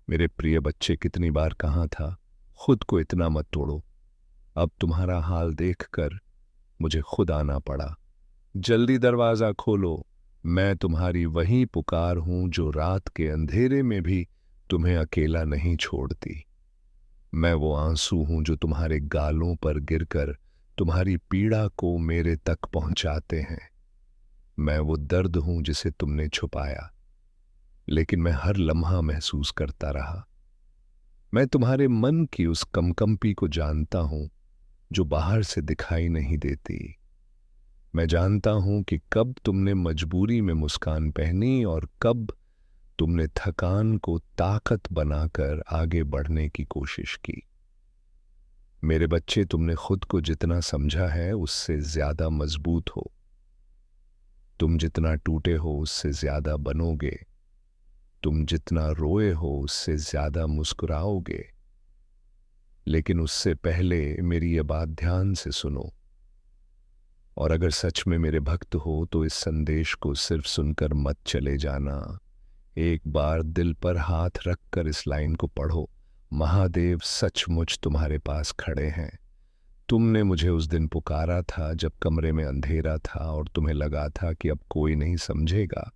मेरे प्रिय बच्चे, कितनी बार कहा था, खुद को इतना मत तोड़ो। अब तुम्हारा हाल देखकर मुझे खुद आना पड़ा। जल्दी दरवाजा खोलो। मैं तुम्हारी वही पुकार हूं जो रात के अंधेरे में भी तुम्हें अकेला नहीं छोड़ती। मैं वो आंसू हूं जो तुम्हारे गालों पर गिरकर तुम्हारी पीड़ा को मेरे तक पहुंचाते हैं। मैं वो दर्द हूं जिसे तुमने छुपाया, लेकिन मैं हर लम्हा महसूस करता रहा। मैं तुम्हारे मन की उस कंपकंपी को जानता हूं जो बाहर से दिखाई नहीं देती। मैं जानता हूं कि कब तुमने मजबूरी में मुस्कान पहनी और कब तुमने थकान को ताकत बनाकर आगे बढ़ने की कोशिश की। मेरे बच्चे, तुमने खुद को जितना समझा है उससे ज्यादा मजबूत हो। तुम जितना टूटे हो उससे ज्यादा बनोगे। तुम जितना रोए हो उससे ज्यादा मुस्कुराओगे। लेकिन उससे पहले मेरी ये बात ध्यान से सुनो, और अगर सच में मेरे भक्त हो तो इस संदेश को सिर्फ सुनकर मत चले जाना। एक बार दिल पर हाथ रखकर इस लाइन को पढ़ो। महादेव सचमुच तुम्हारे पास खड़े हैं। तुमने मुझे उस दिन पुकारा था जब कमरे में अंधेरा था और तुम्हें लगा था कि अब कोई नहीं समझेगा।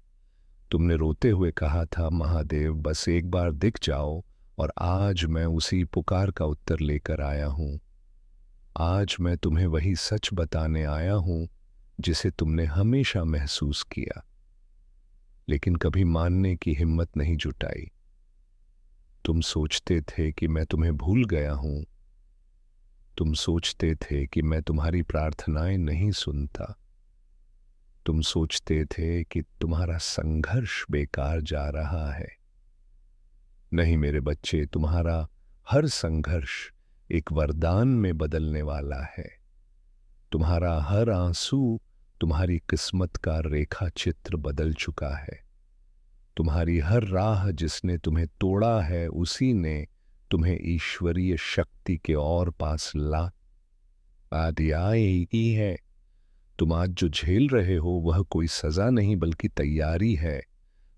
तुमने रोते हुए कहा था, महादेव बस एक बार दिख जाओ। और आज मैं उसी पुकार का उत्तर लेकर आया हूं। आज मैं तुम्हें वही सच बताने आया हूं जिसे तुमने हमेशा महसूस किया, लेकिन कभी मानने की हिम्मत नहीं जुटाई। तुम सोचते थे कि मैं तुम्हें भूल गया हूं। तुम सोचते थे कि मैं तुम्हारी प्रार्थनाएं नहीं सुनता। तुम सोचते थे कि तुम्हारा संघर्ष बेकार जा रहा है। नहीं मेरे बच्चे, तुम्हारा हर संघर्ष एक वरदान में बदलने वाला है। तुम्हारा हर आंसू तुम्हारी किस्मत का रेखा चित्र बदल चुका है। तुम्हारी हर राह जिसने तुम्हें तोड़ा है उसी ने तुम्हें ईश्वरीय शक्ति के और पास ला दिया ही है। तुम आज जो झेल रहे हो वह कोई सजा नहीं बल्कि तैयारी है।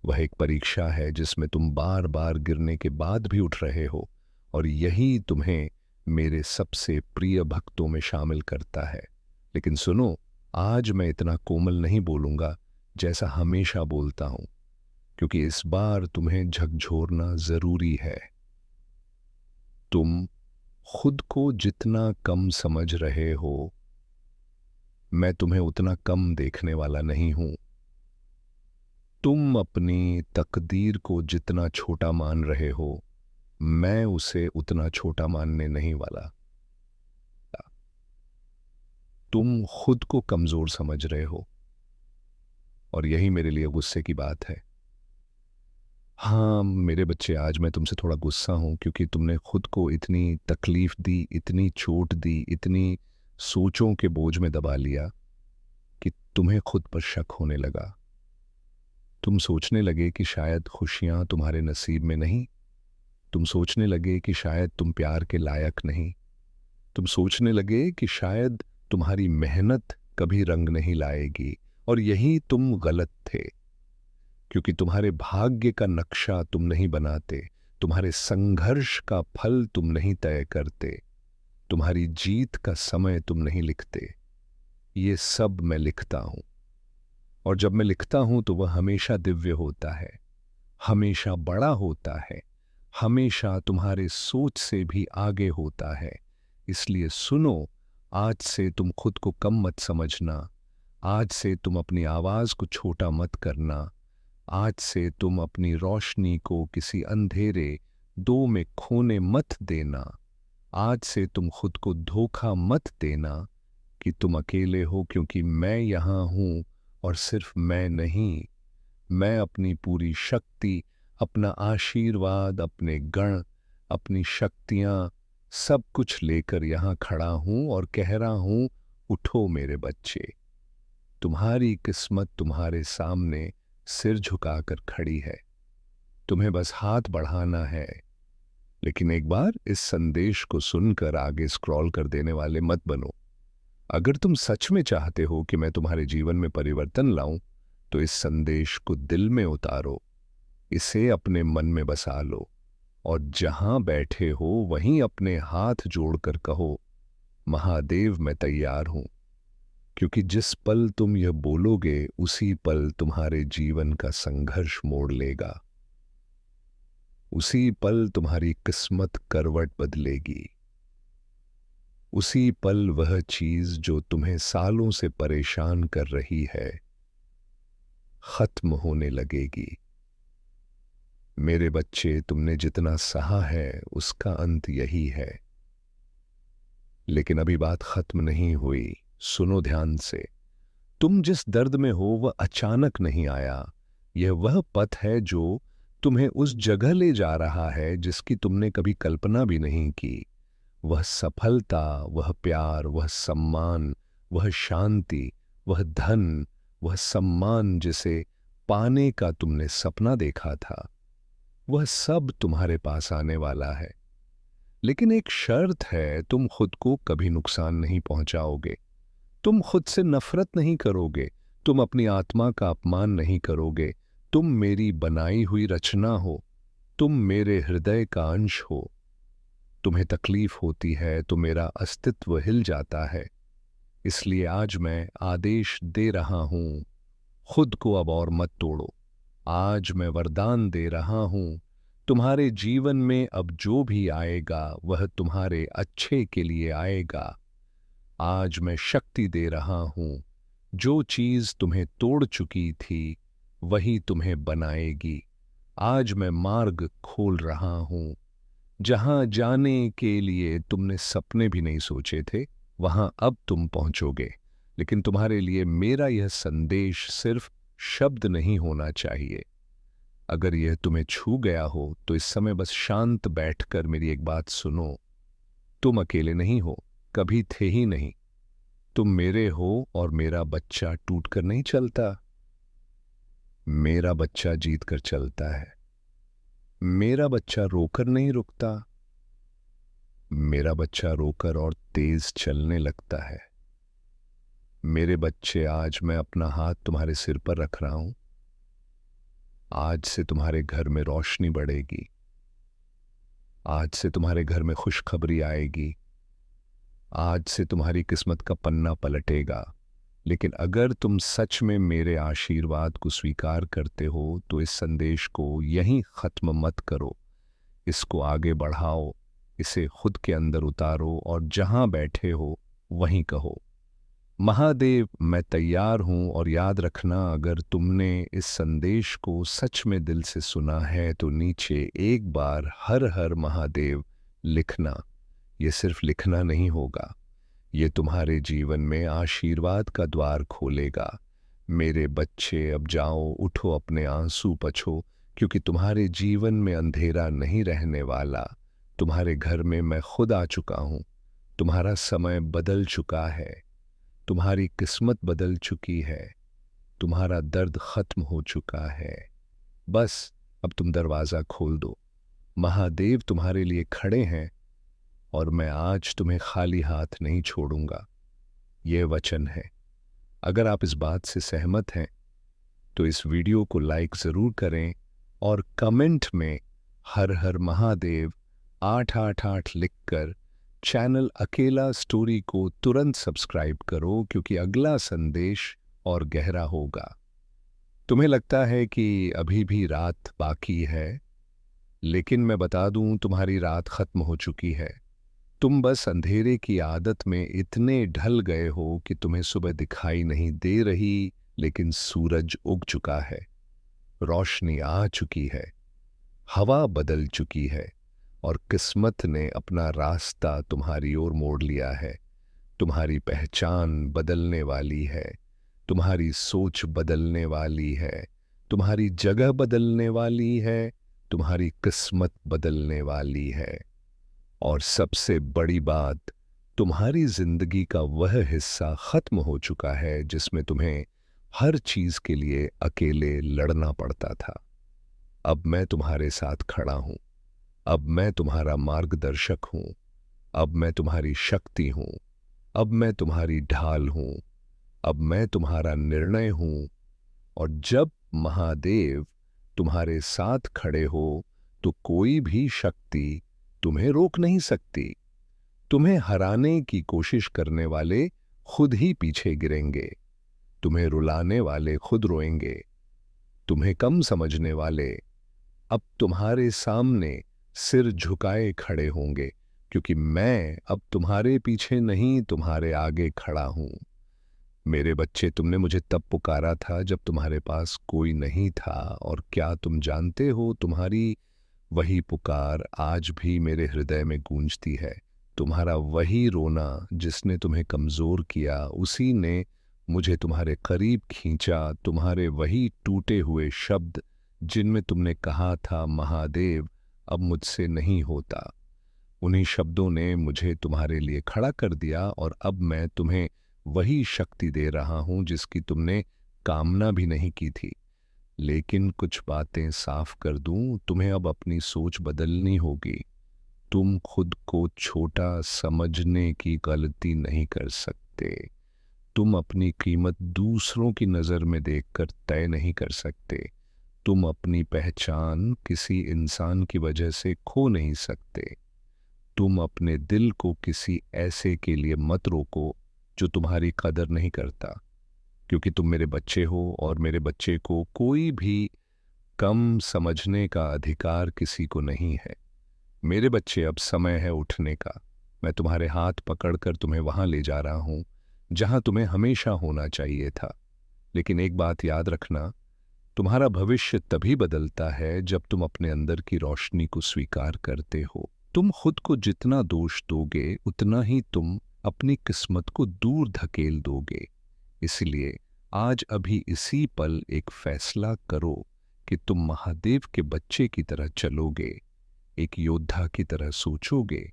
वह एक परीक्षा है जिसमें तुम बार बार गिरने के बाद भी उठ रहे हो, और यही तुम्हें मेरे सबसे प्रिय भक्तों में शामिल करता है। लेकिन सुनो, आज मैं इतना कोमल नहीं बोलूंगा जैसा हमेशा बोलता हूं, क्योंकि इस बार तुम्हें झकझोरना जरूरी है। तुम खुद को जितना कम समझ रहे हो, मैं तुम्हें उतना कम देखने वाला नहीं हूं। तुम अपनी तकदीर को जितना छोटा मान रहे हो, मैं उसे उतना छोटा मानने नहीं वाला। तुम खुद को कमजोर समझ रहे हो, और यही मेरे लिए गुस्से की बात है। हाँ मेरे बच्चे, आज मैं तुमसे थोड़ा गुस्सा हूं क्योंकि तुमने खुद को इतनी तकलीफ दी, इतनी चोट दी, इतनी सोचों के बोझ में दबा लिया कि तुम्हें खुद पर शक होने लगा। तुम सोचने लगे कि शायद खुशियां तुम्हारे नसीब में नहीं। तुम सोचने लगे कि शायद तुम प्यार के लायक नहीं। तुम सोचने लगे कि शायद तुम्हारी मेहनत कभी रंग नहीं लाएगी। और यही तुम गलत थे, क्योंकि तुम्हारे भाग्य का नक्शा तुम नहीं बनाते। तुम्हारे संघर्ष का फल तुम नहीं तय करते। तुम्हारी जीत का समय तुम नहीं लिखते। ये सब मैं लिखता हूं, और जब मैं लिखता हूं तो वह हमेशा दिव्य होता है, हमेशा बड़ा होता है, हमेशा तुम्हारे सोच से भी आगे होता है। इसलिए सुनो, आज से तुम खुद को कम मत समझना। आज से तुम अपनी आवाज को छोटा मत करना। आज से तुम अपनी रोशनी को किसी अंधेरे दो में खोने मत देना। आज से तुम खुद को धोखा मत देना कि तुम अकेले हो, क्योंकि मैं यहां हूं। और सिर्फ मैं नहीं, मैं अपनी पूरी शक्ति, अपना आशीर्वाद, अपने गण, अपनी शक्तियां, सब कुछ लेकर यहां खड़ा हूं और कह रहा हूं, उठो मेरे बच्चे। तुम्हारी किस्मत तुम्हारे सामने सिर झुकाकर खड़ी है। तुम्हें बस हाथ बढ़ाना है। लेकिन एक बार इस संदेश को सुनकर आगे स्क्रॉल कर देने वाले मत बनो। अगर तुम सच में चाहते हो कि मैं तुम्हारे जीवन में परिवर्तन लाऊं, तो इस संदेश को दिल में उतारो, इसे अपने मन में बसा लो, और जहां बैठे हो वहीं अपने हाथ जोड़कर कहो, महादेव मैं तैयार हूं। क्योंकि जिस पल तुम यह बोलोगे उसी पल तुम्हारे जीवन का संघर्ष मोड़ लेगा। उसी पल तुम्हारी किस्मत करवट बदलेगी। उसी पल वह चीज जो तुम्हें सालों से परेशान कर रही है खत्म होने लगेगी। मेरे बच्चे, तुमने जितना सहा है उसका अंत यही है। लेकिन अभी बात खत्म नहीं हुई। सुनो ध्यान से। तुम जिस दर्द में हो वह अचानक नहीं आया। यह वह पथ है जो तुम्हें उस जगह ले जा रहा है जिसकी तुमने कभी कल्पना भी नहीं की। वह सफलता, वह प्यार, वह सम्मान, वह शांति, वह धन, वह सम्मान जिसे पाने का तुमने सपना देखा था, वह सब तुम्हारे पास आने वाला है। लेकिन एक शर्त है, तुम खुद को कभी नुकसान नहीं पहुंचाओगे। तुम खुद से नफरत नहीं करोगे। तुम अपनी आत्मा का अपमान नहीं करोगे। तुम मेरी बनाई हुई रचना हो। तुम मेरे हृदय का अंश हो। तुम्हें तकलीफ होती है तो मेरा अस्तित्व हिल जाता है। इसलिए आज मैं आदेश दे रहा हूं, खुद को अब और मत तोड़ो। आज मैं वरदान दे रहा हूं, तुम्हारे जीवन में अब जो भी आएगा वह तुम्हारे अच्छे के लिए आएगा। आज मैं शक्ति दे रहा हूं, जो चीज तुम्हें तोड़ चुकी थी वही तुम्हें बनाएगी। आज मैं मार्ग खोल रहा हूं, जहां जाने के लिए तुमने सपने भी नहीं सोचे थे वहां अब तुम पहुंचोगे। लेकिन तुम्हारे लिए मेरा यह संदेश सिर्फ शब्द नहीं होना चाहिए। अगर यह तुम्हें छू गया हो तो इस समय बस शांत बैठकर मेरी एक बात सुनो। तुम अकेले नहीं हो, कभी थे ही नहीं। तुम मेरे हो और मेरा बच्चा टूटकर नहीं चलता। मेरा बच्चा जीत कर चलता है। मेरा बच्चा रोकर नहीं रुकता। मेरा बच्चा रोकर और तेज चलने लगता है। मेरे बच्चे, आज मैं अपना हाथ तुम्हारे सिर पर रख रहा हूं। आज से तुम्हारे घर में रोशनी बढ़ेगी। आज से तुम्हारे घर में खुशखबरी आएगी। आज से तुम्हारी किस्मत का पन्ना पलटेगा। लेकिन अगर तुम सच में मेरे आशीर्वाद को स्वीकार करते हो तो इस संदेश को यहीं खत्म मत करो। इसको आगे बढ़ाओ, इसे खुद के अंदर उतारो और जहां बैठे हो वहीं कहो, महादेव मैं तैयार हूं। और याद रखना, अगर तुमने इस संदेश को सच में दिल से सुना है तो नीचे एक बार हर हर महादेव लिखना। ये सिर्फ लिखना नहीं होगा, ये तुम्हारे जीवन में आशीर्वाद का द्वार खोलेगा। मेरे बच्चे, अब जाओ, उठो, अपने आंसू पछो, क्योंकि तुम्हारे जीवन में अंधेरा नहीं रहने वाला। तुम्हारे घर में मैं खुद आ चुका हूं। तुम्हारा समय बदल चुका है। तुम्हारी किस्मत बदल चुकी है। तुम्हारा दर्द खत्म हो चुका है। बस अब तुम दरवाजा खोल दो। महादेव तुम्हारे लिए खड़े हैं और मैं आज तुम्हें खाली हाथ नहीं छोड़ूंगा। ये वचन है। अगर आप इस बात से सहमत हैं तो इस वीडियो को लाइक जरूर करें और कमेंट में हर हर महादेव 888 लिखकर चैनल अकेला स्टोरी को तुरंत सब्सक्राइब करो, क्योंकि अगला संदेश और गहरा होगा। तुम्हें लगता है कि अभी भी रात बाकी है, लेकिन मैं बता दूं तुम्हारी रात खत्म हो चुकी है। तुम बस अंधेरे की आदत में इतने ढल गए हो कि तुम्हें सुबह दिखाई नहीं दे रही, लेकिन सूरज उग चुका है, रोशनी आ चुकी है, हवा बदल चुकी है और किस्मत ने अपना रास्ता तुम्हारी ओर मोड़ लिया है। तुम्हारी पहचान बदलने वाली है, तुम्हारी सोच बदलने वाली है, तुम्हारी जगह बदलने वाली है, तुम्हारी किस्मत बदलने वाली है। और सबसे बड़ी बात, तुम्हारी जिंदगी का वह हिस्सा खत्म हो चुका है जिसमें तुम्हें हर चीज के लिए अकेले लड़ना पड़ता था। अब मैं तुम्हारे साथ खड़ा हूं। अब मैं तुम्हारा मार्गदर्शक हूं। अब मैं तुम्हारी शक्ति हूं। अब मैं तुम्हारी ढाल हूं। अब मैं तुम्हारा निर्णय हूं। और जब महादेव तुम्हारे साथ खड़े हो तो कोई भी शक्ति तुम्हें रोक नहीं सकती। तुम्हें हराने की कोशिश करने वाले खुद ही पीछे गिरेंगे। तुम्हें रुलाने वाले खुद रोएंगे। तुम्हें कम समझने वाले अब तुम्हारे सामने सिर झुकाए खड़े होंगे, क्योंकि मैं अब तुम्हारे पीछे नहीं, तुम्हारे आगे खड़ा हूं। मेरे बच्चे, तुमने मुझे तब पुकारा था जब तुम्हारे पास कोई नहीं था, और क्या तुम जानते हो, तुम्हारी वही पुकार आज भी मेरे हृदय में गूंजती है। तुम्हारा वही रोना जिसने तुम्हें कमजोर किया, उसी ने मुझे तुम्हारे करीब खींचा। तुम्हारे वही टूटे हुए शब्द जिनमें तुमने कहा था, महादेव अब मुझसे नहीं होता, उन्हीं शब्दों ने मुझे तुम्हारे लिए खड़ा कर दिया, और अब मैं तुम्हें वही शक्ति दे रहा हूं जिसकी तुमने कामना भी नहीं की थी। लेकिन कुछ बातें साफ कर दूं, तुम्हें अब अपनी सोच बदलनी होगी। तुम खुद को छोटा समझने की गलती नहीं कर सकते। तुम अपनी कीमत दूसरों की नज़र में देखकर तय नहीं कर सकते। तुम अपनी पहचान किसी इंसान की वजह से खो नहीं सकते। तुम अपने दिल को किसी ऐसे के लिए मत रोको जो तुम्हारी कदर नहीं करता, क्योंकि तुम मेरे बच्चे हो, और मेरे बच्चे को कोई भी कम समझने का अधिकार किसी को नहीं है। मेरे बच्चे, अब समय है उठने का। मैं तुम्हारे हाथ पकड़कर तुम्हें वहां ले जा रहा हूं जहां तुम्हें हमेशा होना चाहिए था। लेकिन एक बात याद रखना, तुम्हारा भविष्य तभी बदलता है जब तुम अपने अंदर की रोशनी को स्वीकार करते हो। तुम खुद को जितना दोष दोगे, उतना ही तुम अपनी किस्मत को दूर धकेल दोगे। इसलिए आज अभी इसी पल एक फैसला करो कि तुम महादेव के बच्चे की तरह चलोगे, एक योद्धा की तरह सोचोगे,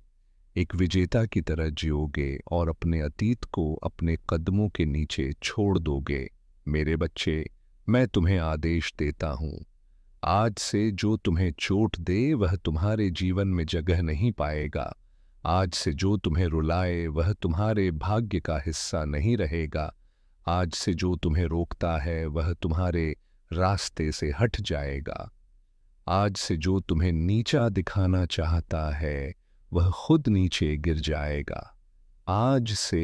एक विजेता की तरह जियोगे, और अपने अतीत को अपने कदमों के नीचे छोड़ दोगे। मेरे बच्चे, मैं तुम्हें आदेश देता हूं, आज से जो तुम्हें चोट दे वह तुम्हारे जीवन में जगह नहीं पाएगा। आज से जो तुम्हें रुलाए वह तुम्हारे भाग्य का हिस्सा नहीं रहेगा। आज से जो तुम्हें रोकता है वह तुम्हारे रास्ते से हट जाएगा। आज से जो तुम्हें नीचा दिखाना चाहता है वह खुद नीचे गिर जाएगा। आज से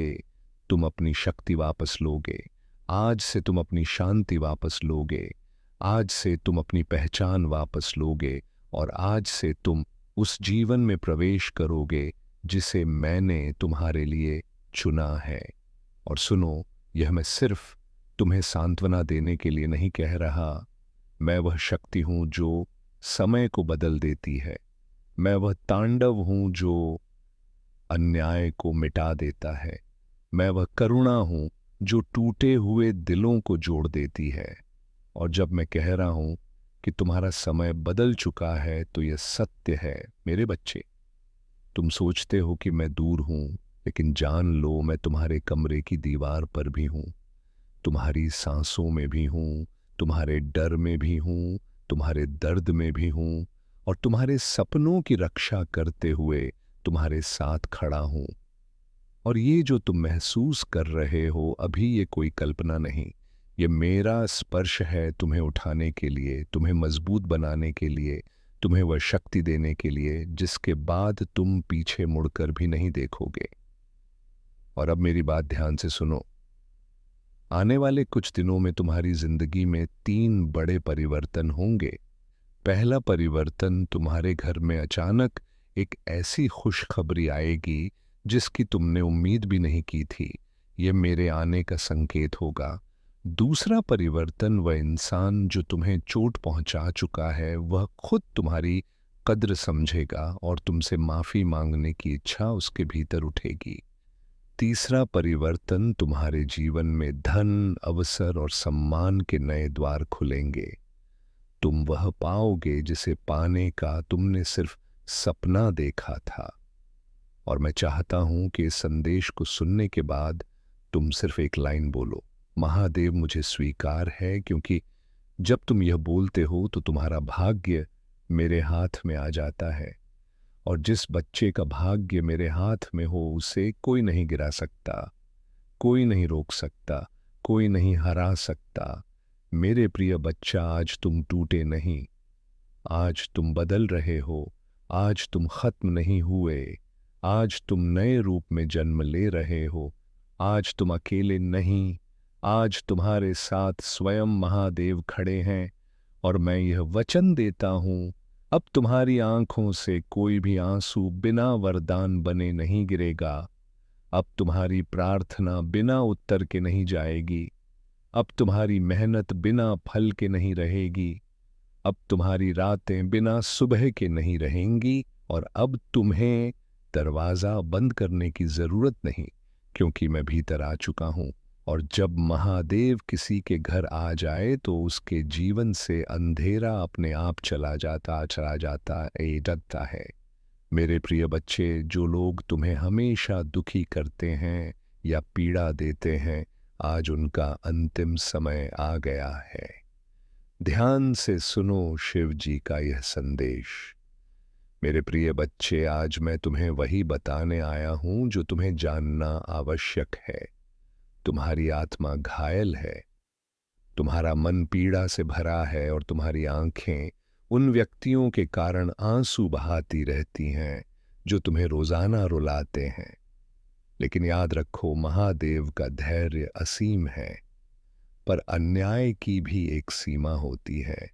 तुम अपनी शक्ति वापस लोगे। आज से तुम अपनी शांति वापस लोगे। आज से तुम अपनी पहचान वापस लोगे, और आज से तुम उस जीवन में प्रवेश करोगे जिसे मैंने तुम्हारे लिए चुना है। और सुनो, यह मैं सिर्फ तुम्हें सांत्वना देने के लिए नहीं कह रहा। मैं वह शक्ति हूं जो समय को बदल देती है। मैं वह तांडव हूं जो अन्याय को मिटा देता है। मैं वह करुणा हूं जो टूटे हुए दिलों को जोड़ देती है। और जब मैं कह रहा हूं कि तुम्हारा समय बदल चुका है, तो यह सत्य है। मेरे बच्चे, तुम सोचते हो कि मैं दूर हूं, लेकिन जान लो मैं तुम्हारे कमरे की दीवार पर भी हूं, तुम्हारी सांसों में भी हूं, तुम्हारे डर में भी हूं, तुम्हारे दर्द में भी हूं, और तुम्हारे सपनों की रक्षा करते हुए तुम्हारे साथ खड़ा हूं। और ये जो तुम महसूस कर रहे हो अभी, ये कोई कल्पना नहीं, ये मेरा स्पर्श है तुम्हें उठाने के लिए, तुम्हें मजबूत बनाने के लिए, तुम्हें वह शक्ति देने के लिए जिसके बाद तुम पीछे मुड़कर भी नहीं देखोगे। और अब मेरी बात ध्यान से सुनो। आने वाले कुछ दिनों में तुम्हारी जिंदगी में 3 बड़े परिवर्तन होंगे। पहला परिवर्तन, तुम्हारे घर में अचानक एक ऐसी खुशखबरी आएगी जिसकी तुमने उम्मीद भी नहीं की थी। यह मेरे आने का संकेत होगा। दूसरा परिवर्तन, वह इंसान जो तुम्हें चोट पहुंचा चुका है वह खुद तुम्हारी कद्र समझेगा और तुमसे माफी मांगने की इच्छा उसके भीतर उठेगी। तीसरा परिवर्तन, तुम्हारे जीवन में धन, अवसर और सम्मान के नए द्वार खुलेंगे। तुम वह पाओगे जिसे पाने का तुमने सिर्फ सपना देखा था। और मैं चाहता हूं कि इस संदेश को सुनने के बाद तुम सिर्फ एक लाइन बोलो, महादेव मुझे स्वीकार है, क्योंकि जब तुम यह बोलते हो तो तुम्हारा भाग्य मेरे हाथ में आ जाता है। और जिस बच्चे का भाग्य मेरे हाथ में हो उसे कोई नहीं गिरा सकता, कोई नहीं रोक सकता, कोई नहीं हरा सकता। मेरे प्रिय बच्चा, आज तुम टूटे नहीं, आज तुम बदल रहे हो, आज तुम खत्म नहीं हुए, आज तुम नए रूप में जन्म ले रहे हो, आज तुम अकेले नहीं, आज तुम्हारे साथ स्वयं महादेव खड़े हैं। और मैं यह वचन देता हूं, अब तुम्हारी आंखों से कोई भी आंसू बिना वरदान बने नहीं गिरेगा। अब तुम्हारी प्रार्थना बिना उत्तर के नहीं जाएगी। अब तुम्हारी मेहनत बिना फल के नहीं रहेगी। अब तुम्हारी रातें बिना सुबह के नहीं रहेंगी। और अब तुम्हें दरवाजा बंद करने की जरूरत नहीं, क्योंकि मैं भीतर आ चुका हूं। और जब महादेव किसी के घर आ जाए तो उसके जीवन से अंधेरा अपने आप चला जाता जाता है। मेरे प्रिय बच्चे, जो लोग तुम्हें हमेशा दुखी करते हैं या पीड़ा देते हैं, आज उनका अंतिम समय आ गया है। ध्यान से सुनो शिव जी का यह संदेश। मेरे प्रिय बच्चे, आज मैं तुम्हें वही बताने आया हूं जो तुम्हें जानना आवश्यक है। तुम्हारी आत्मा घायल है, तुम्हारा मन पीड़ा से भरा है और तुम्हारी आंखें उन व्यक्तियों के कारण आंसू बहाती रहती हैं जो तुम्हें रोजाना रुलाते हैं। लेकिन याद रखो, महादेव का धैर्य असीम है, पर अन्याय की भी एक सीमा होती है।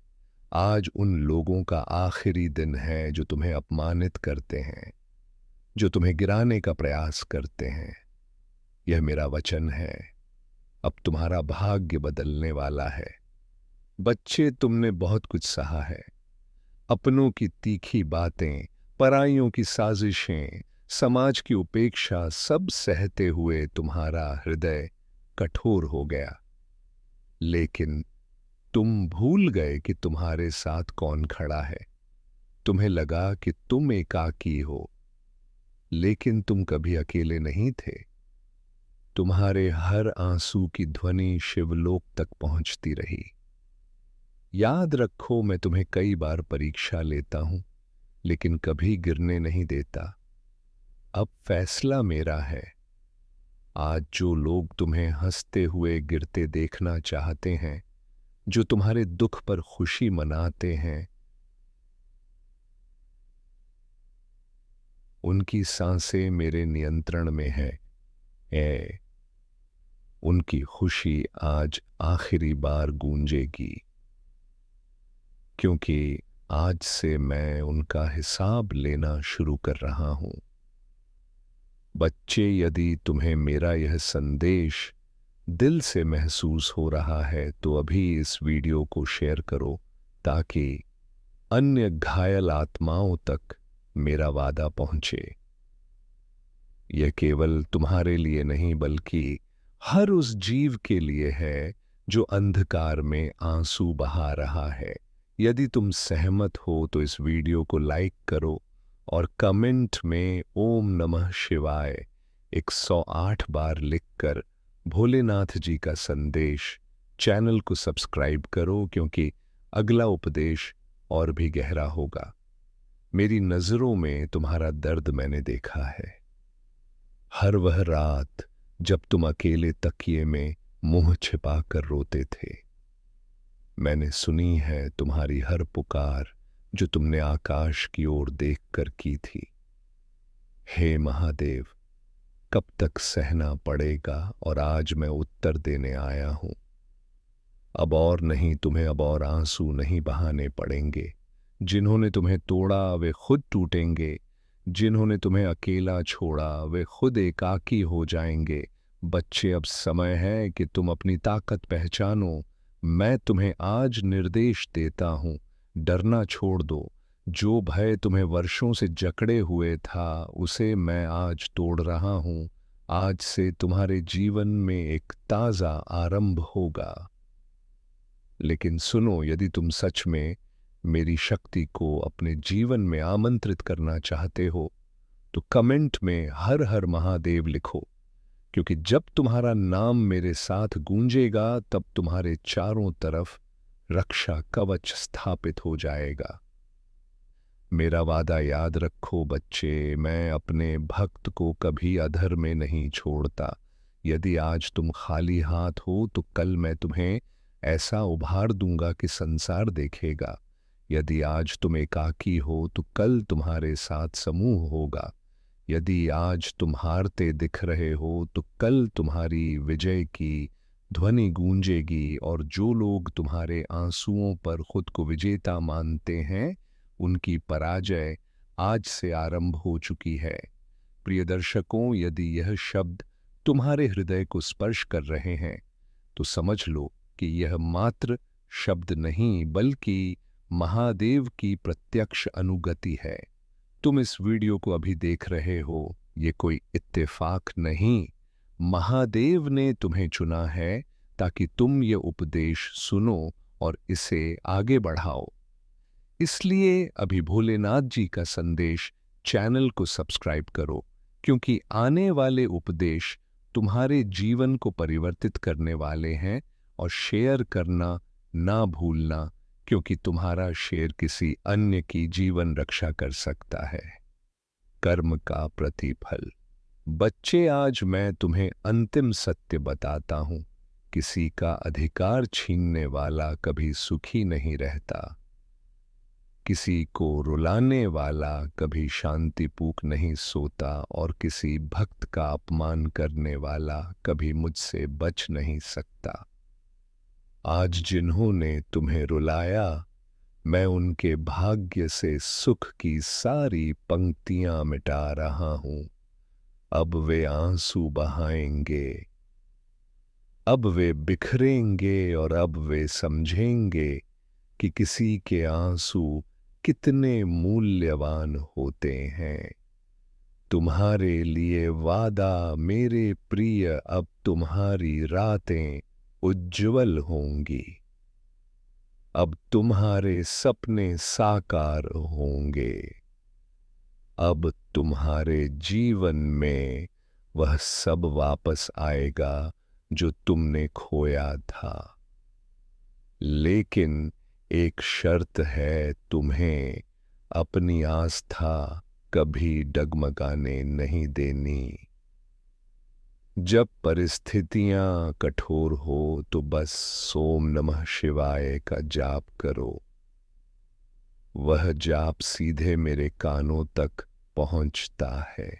आज उन लोगों का आखिरी दिन है जो तुम्हें अपमानित करते हैं, जो तुम्हें गिराने का प्रयास करते हैं। यह मेरा वचन है, अब तुम्हारा भाग्य बदलने वाला है। बच्चे, तुमने बहुत कुछ सहा है। अपनों की तीखी बातें, पराइयों की साजिशें, समाज की उपेक्षा, सब सहते हुए तुम्हारा हृदय कठोर हो गया। लेकिन तुम भूल गए कि तुम्हारे साथ कौन खड़ा है। तुम्हें लगा कि तुम एकाकी हो, लेकिन तुम कभी अकेले नहीं थे। तुम्हारे हर आंसू की ध्वनि शिवलोक तक पहुंचती रही। याद रखो, मैं तुम्हें कई बार परीक्षा लेता हूं, लेकिन कभी गिरने नहीं देता। अब फैसला मेरा है। आज जो लोग तुम्हें हंसते हुए गिरते देखना चाहते हैं, जो तुम्हारे दुख पर खुशी मनाते हैं, उनकी सांसें मेरे नियंत्रण में है। उनकी खुशी आज आखिरी बार गूंजेगी, क्योंकि आज से मैं उनका हिसाब लेना शुरू कर रहा हूं। बच्चे, यदि तुम्हें मेरा यह संदेश दिल से महसूस हो रहा है तो अभी इस वीडियो को शेयर करो, ताकि अन्य घायल आत्माओं तक मेरा वादा पहुंचे। यह केवल तुम्हारे लिए नहीं, बल्कि हर उस जीव के लिए है जो अंधकार में आंसू बहा रहा है। यदि तुम सहमत हो तो इस वीडियो को लाइक करो और कमेंट में ओम नमः शिवाय 108 बार लिखकर भोलेनाथ जी का संदेश चैनल को सब्सक्राइब करो, क्योंकि अगला उपदेश और भी गहरा होगा। मेरी नजरों में तुम्हारा दर्द मैंने देखा है। हर वह रात जब तुम अकेले तकिए में मुंह छिपाकर रोते थे। मैंने सुनी है तुम्हारी हर पुकार जो तुमने आकाश की ओर देखकर की थी। हे महादेव, कब तक सहना पड़ेगा? और आज मैं उत्तर देने आया हूं। अब और नहीं, तुम्हें अब और आंसू नहीं बहाने पड़ेंगे। जिन्होंने तुम्हें तोड़ा वे खुद टूटेंगे, जिन्होंने तुम्हें अकेला छोड़ा वे खुद एकाकी हो जाएंगे। बच्चे, अब समय है कि तुम अपनी ताकत पहचानो। मैं तुम्हें आज निर्देश देता हूं, डरना छोड़ दो। जो भय तुम्हें वर्षों से जकड़े हुए था, उसे मैं आज तोड़ रहा हूं। आज से तुम्हारे जीवन में एक ताजा आरंभ होगा। लेकिन सुनो, यदि तुम सच में मेरी शक्ति को अपने जीवन में आमंत्रित करना चाहते हो तो कमेंट में हर हर महादेव लिखो, क्योंकि जब तुम्हारा नाम मेरे साथ गूंजेगा तब तुम्हारे चारों तरफ रक्षा कवच स्थापित हो जाएगा। मेरा वादा याद रखो बच्चे, मैं अपने भक्त को कभी अधर में नहीं छोड़ता। यदि आज तुम खाली हाथ हो तो कल मैं तुम्हें ऐसा उभार दूंगा कि संसार देखेगा यदि आज तुम एकाकी हो तो कल तुम्हारे साथ समूह होगा। यदि आज तुम हारते दिख रहे हो तो कल तुम्हारी विजय की ध्वनि गूंजेगी, और जो लोग तुम्हारे आंसुओं पर खुद को विजेता मानते हैं, उनकी पराजय आज से आरंभ हो चुकी है। प्रिय दर्शकों, यदि यह शब्द तुम्हारे हृदय को स्पर्श कर रहे हैं, तो समझ लो कि यह मात्र शब्द नहीं बल्कि महादेव की प्रत्यक्ष अनुगति है। तुम इस वीडियो को अभी देख रहे हो, ये कोई इत्तेफाक नहीं। महादेव ने तुम्हें चुना है ताकि तुम ये उपदेश सुनो और इसे आगे बढ़ाओ। इसलिए अभी भोलेनाथ जी का संदेश चैनल को सब्सक्राइब करो, क्योंकि आने वाले उपदेश तुम्हारे जीवन को परिवर्तित करने वाले हैं। और शेयर करना ना भूलना, क्योंकि तुम्हारा शेयर किसी अन्य की जीवन रक्षा कर सकता है। कर्म का प्रतिफल। बच्चे, आज मैं तुम्हें अंतिम सत्य बताता हूं। किसी का अधिकार छीनने वाला कभी सुखी नहीं रहता। किसी को रुलाने वाला कभी शांतिपूर्वक नहीं सोता, और किसी भक्त का अपमान करने वाला कभी मुझसे बच नहीं सकता। आज जिन्होंने तुम्हें रुलाया, मैं उनके भाग्य से सुख की सारी पंक्तियां मिटा रहा हूं। अब वे आंसू बहाएंगे, अब वे बिखरेंगे, और अब वे समझेंगे कि किसी के आंसू कितने मूल्यवान होते हैं। तुम्हारे लिए वादा मेरे प्रिय, अब तुम्हारी रातें उज्जवल होंगी। अब तुम्हारे सपने साकार होंगे। अब तुम्हारे जीवन में वह सब वापस आएगा जो तुमने खोया था। लेकिन एक शर्त है, तुम्हें अपनी आस्था कभी डगमगाने नहीं देनी। जब परिस्थितियां कठोर हो तो बस सोम नमः शिवाय का जाप करो। वह जाप सीधे मेरे कानों तक पहुंचता है।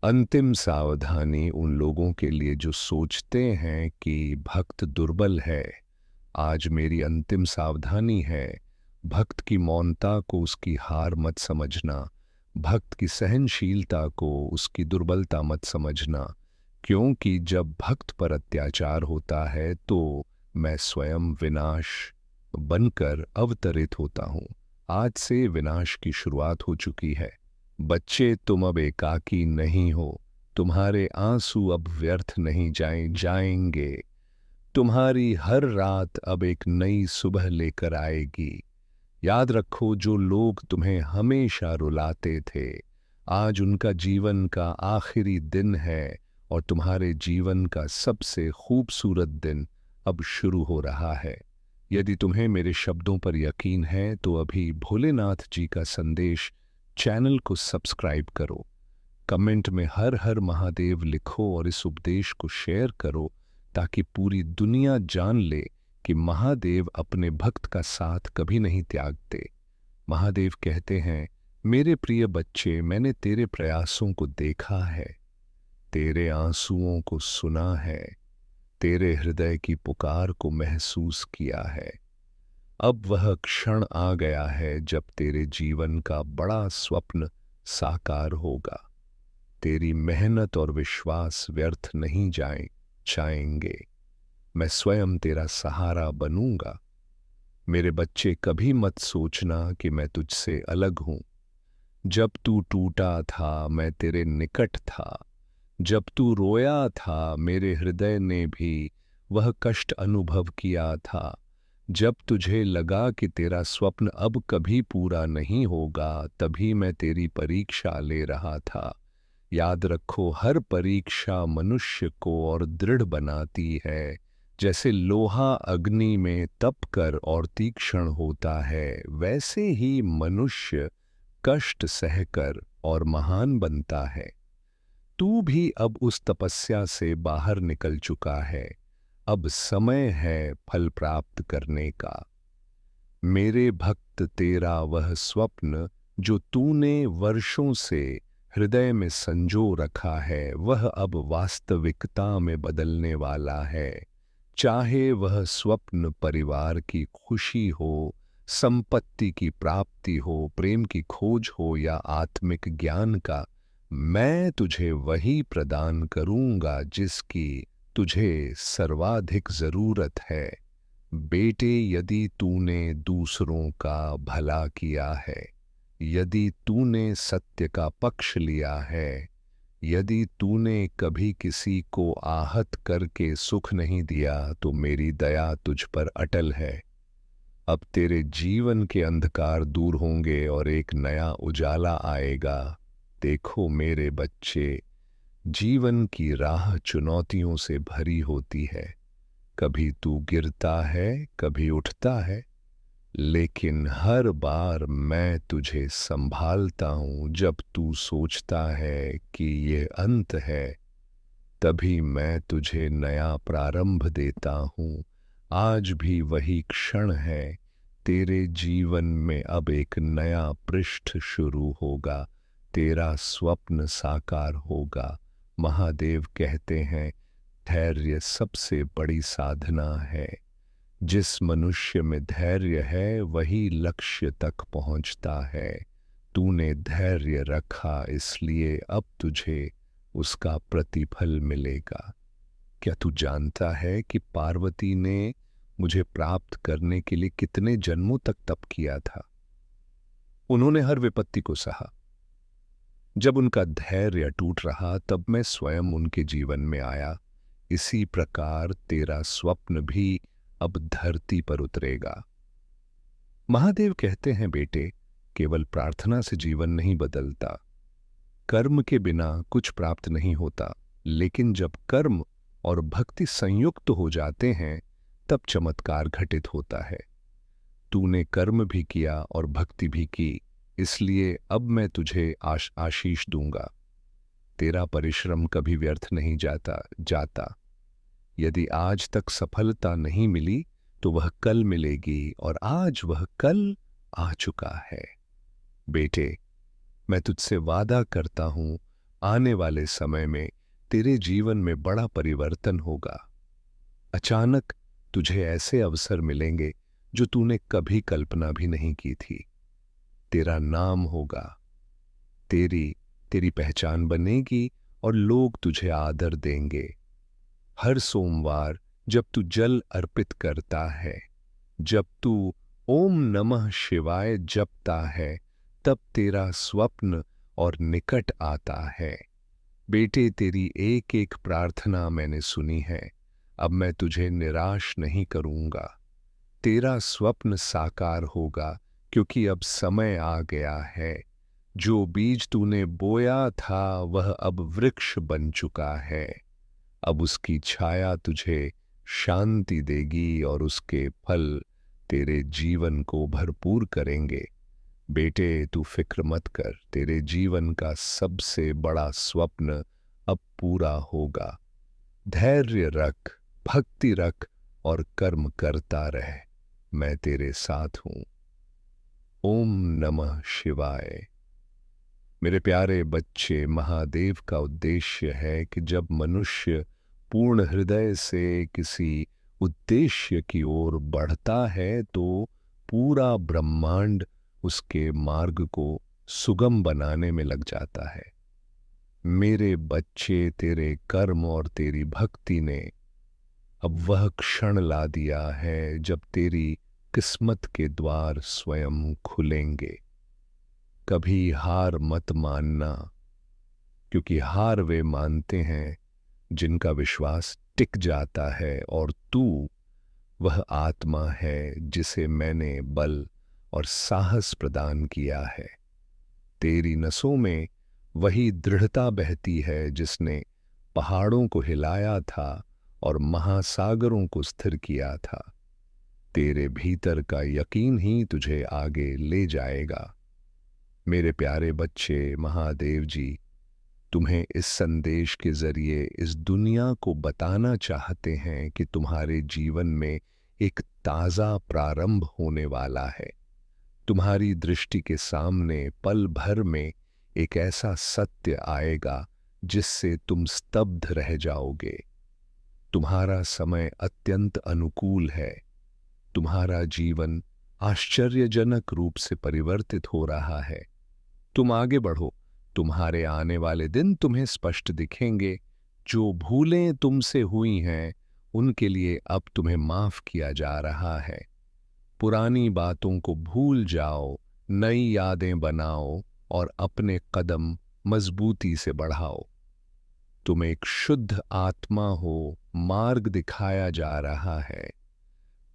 अंतिम सावधानी उन लोगों के लिए जो सोचते हैं कि भक्त दुर्बल है। आज मेरी अंतिम सावधानी है, भक्त की मौनता को उसकी हार मत समझना। भक्त की सहनशीलता को उसकी दुर्बलता मत समझना, क्योंकि जब भक्त पर अत्याचार होता है तो मैं स्वयं विनाश बनकर अवतरित होता हूँ। आज से विनाश की शुरुआत हो चुकी है। बच्चे, तुम अब एकाकी नहीं हो। तुम्हारे आंसू अब व्यर्थ नहीं जाएंगे। तुम्हारी हर रात अब एक नई सुबह लेकर आएगी। याद रखो, जो लोग तुम्हें हमेशा रुलाते थे, आज उनका जीवन का आखिरी दिन है, और तुम्हारे जीवन का सबसे खूबसूरत दिन अब शुरू हो रहा है। यदि तुम्हें मेरे शब्दों पर यकीन है तो अभी भोलेनाथ जी का संदेश चैनल को सब्सक्राइब करो, कमेंट में हर हर महादेव लिखो और इस उपदेश को शेयर करो, ताकि पूरी दुनिया जान ले कि महादेव अपने भक्त का साथ कभी नहीं त्यागते। महादेव कहते हैं, मेरे प्रिय बच्चे, मैंने तेरे प्रयासों को देखा है, तेरे आंसुओं को सुना है, तेरे हृदय की पुकार को महसूस किया है। अब वह क्षण आ गया है जब तेरे जीवन का बड़ा स्वप्न साकार होगा। तेरी मेहनत और विश्वास व्यर्थ नहीं जाएंगे। मैं स्वयं तेरा सहारा बनूंगा। मेरे बच्चे, कभी मत सोचना कि मैं तुझसे अलग हूं। जब तू टूटा था, मैं तेरे निकट था। जब तू रोया था, मेरे हृदय ने भी वह कष्ट अनुभव किया था। जब तुझे लगा कि तेरा स्वप्न अब कभी पूरा नहीं होगा, तभी मैं तेरी परीक्षा ले रहा था। याद रखो, हर परीक्षा मनुष्य को और दृढ़ बनाती है। जैसे लोहा अग्नि में तपकर और तीक्ष्ण होता है, वैसे ही मनुष्य कष्ट सहकर और महान बनता है। तू भी अब उस तपस्या से बाहर निकल चुका है। अब समय है फल प्राप्त करने का। मेरे भक्त तेरा वह स्वप्न जो तूने वर्षों से हृदय में संजो रखा है, वह अब वास्तविकता में बदलने वाला है। चाहे वह स्वप्न परिवार की खुशी हो, संपत्ति की प्राप्ति हो, प्रेम की खोज हो या आत्मिक ज्ञान का, मैं तुझे वही प्रदान करूंगा जिसकी तुझे सर्वाधिक जरूरत है। बेटे, यदि तूने दूसरों का भला किया है, यदि तूने सत्य का पक्ष लिया है, यदि तूने कभी किसी को आहत करके सुख नहीं दिया, तो मेरी दया तुझ पर अटल है। अब तेरे जीवन के अंधकार दूर होंगे और एक नया उजाला आएगा। देखो मेरे बच्चे, जीवन की राह चुनौतियों से भरी होती है। कभी तू गिरता है, कभी उठता है, लेकिन हर बार मैं तुझे संभालता हूं। जब तू सोचता है कि ये अंत है, तभी मैं तुझे नया प्रारंभ देता हूं। आज भी वही क्षण है। तेरे जीवन में अब एक नया पृष्ठ शुरू होगा। तेरा स्वप्न साकार होगा। महादेव कहते हैं, धैर्य सबसे बड़ी साधना है। जिस मनुष्य में धैर्य है, वही लक्ष्य तक पहुंचता है। तूने धैर्य रखा, इसलिए अब तुझे उसका प्रतिफल मिलेगा। क्या तू जानता है कि पार्वती ने मुझे प्राप्त करने के लिए कितने जन्मों तक तप किया था? उन्होंने हर विपत्ति को सहा। जब उनका धैर्य टूट रहा, तब मैं स्वयं उनके जीवन में आया। इसी प्रकार तेरा स्वप्न भी अब धरती पर उतरेगा। महादेव कहते हैं, बेटे, केवल प्रार्थना से जीवन नहीं बदलता। कर्म के बिना कुछ प्राप्त नहीं होता, लेकिन जब कर्म और भक्ति संयुक्त हो जाते हैं, तब चमत्कार घटित होता है। तूने कर्म भी किया और भक्ति भी की, इसलिए अब मैं तुझे आशीष दूंगा। तेरा परिश्रम कभी व्यर्थ नहीं जाता। यदि आज तक सफलता नहीं मिली, तो वह कल मिलेगी, और आज वह कल आ चुका है। बेटे, मैं तुझसे वादा करता हूं, आने वाले समय में तेरे जीवन में बड़ा परिवर्तन होगा। अचानक तुझे ऐसे अवसर मिलेंगे जो तूने कभी कल्पना भी नहीं की थी। तेरा नाम होगा, तेरी तेरी पहचान बनेगी, और लोग तुझे आदर देंगे। हर सोमवार जब तू जल अर्पित करता है, जब तू ओम नमः शिवाय जपता है, तब तेरा स्वप्न और निकट आता है। बेटे, तेरी एक एक प्रार्थना मैंने सुनी है। अब मैं तुझे निराश नहीं करूंगा। तेरा स्वप्न साकार होगा, क्योंकि अब समय आ गया है। जो बीज तूने बोया था, वह अब वृक्ष बन चुका है। अब उसकी छाया तुझे शांति देगी, और उसके फल तेरे जीवन को भरपूर करेंगे। बेटे, तू फिक्र मत कर, तेरे जीवन का सबसे बड़ा स्वप्न अब पूरा होगा। धैर्य रख, भक्ति रख, और कर्म करता रह। मैं तेरे साथ हूं। ओम नमः शिवाय। मेरे प्यारे बच्चे, महादेव का उद्देश्य है कि जब मनुष्य पूर्ण हृदय से किसी उद्देश्य की ओर बढ़ता है, तो पूरा ब्रह्मांड उसके मार्ग को सुगम बनाने में लग जाता है। मेरे बच्चे, तेरे कर्म और तेरी भक्ति ने अब वह क्षण ला दिया है जब तेरी किस्मत के द्वार स्वयं खुलेंगे। कभी हार मत मानना, क्योंकि हार वे मानते हैं जिनका विश्वास टिक जाता है, और तू वह आत्मा है जिसे मैंने बल और साहस प्रदान किया है। तेरी नसों में वही दृढ़ता बहती है जिसने पहाड़ों को हिलाया था और महासागरों को स्थिर किया था। तेरे भीतर का यकीन ही तुझे आगे ले जाएगा। मेरे प्यारे बच्चे, महादेव जी तुम्हें इस संदेश के जरिए इस दुनिया को बताना चाहते हैं कि तुम्हारे जीवन में एक ताज़ा प्रारंभ होने वाला है। तुम्हारी दृष्टि के सामने पल भर में एक ऐसा सत्य आएगा जिससे तुम स्तब्ध रह जाओगे। तुम्हारा समय अत्यंत अनुकूल है। तुम्हारा जीवन आश्चर्यजनक रूप से परिवर्तित हो रहा है। तुम आगे बढ़ो। तुम्हारे आने वाले दिन तुम्हें स्पष्ट दिखेंगे। जो भूलें तुमसे हुई हैं, उनके लिए अब तुम्हें माफ किया जा रहा है। पुरानी बातों को भूल जाओ, नई यादें बनाओ और अपने कदम मजबूती से बढ़ाओ। तुम एक शुद्ध आत्मा हो, मार्ग दिखाया जा रहा है।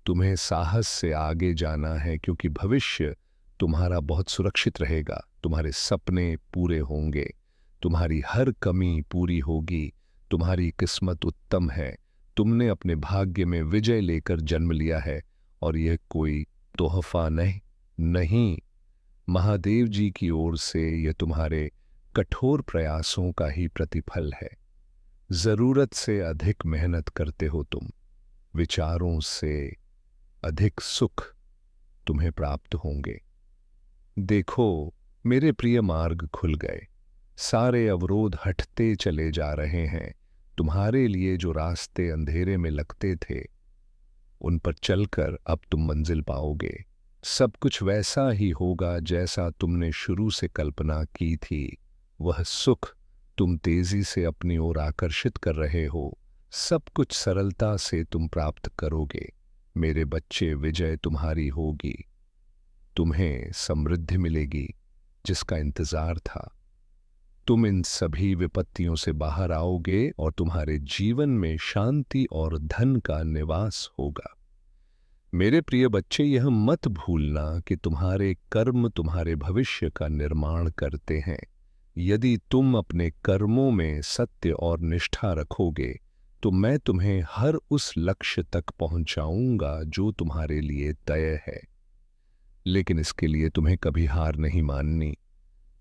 तुम्हें साहस से आगे जाना है क्योंकि भविष्य तुम्हारा बहुत सुरक्षित रहेगा। तुम्हारे सपने पूरे होंगे, तुम्हारी हर कमी पूरी होगी, तुम्हारी किस्मत उत्तम है। तुमने अपने भाग्य में विजय लेकर जन्म लिया है और यह कोई तोहफा नहीं, महादेव जी की ओर से यह तुम्हारे कठोर प्रयासों का ही प्रतिफल है। जरूरत से अधिक मेहनत करते हो तुम। विचारों से अधिक सुख तुम्हें प्राप्त होंगे। देखो, मेरे प्रिय, मार्ग खुल गए। सारे अवरोध हटते चले जा रहे हैं। तुम्हारे लिए जो रास्ते अंधेरे में लगते थे, उन पर चलकर अब तुम मंजिल पाओगे। सब कुछ वैसा ही होगा जैसा तुमने शुरू से कल्पना की थी। वह सुख तुम तेजी से अपनी ओर आकर्षित कर रहे हो, सब कुछ सरलता से तुम प्राप्त करोगे। मेरे बच्चे, विजय तुम्हारी होगी। तुम्हें समृद्धि मिलेगी जिसका इंतजार था। तुम इन सभी विपत्तियों से बाहर आओगे और तुम्हारे जीवन में शांति और धन का निवास होगा। मेरे प्रिय बच्चे, यह मत भूलना कि तुम्हारे कर्म तुम्हारे भविष्य का निर्माण करते हैं। यदि तुम अपने कर्मों में सत्य और निष्ठा रखोगे तो मैं तुम्हें हर उस लक्ष्य तक पहुंचाऊंगा जो तुम्हारे लिए तय है। लेकिन इसके लिए तुम्हें कभी हार नहीं माननी।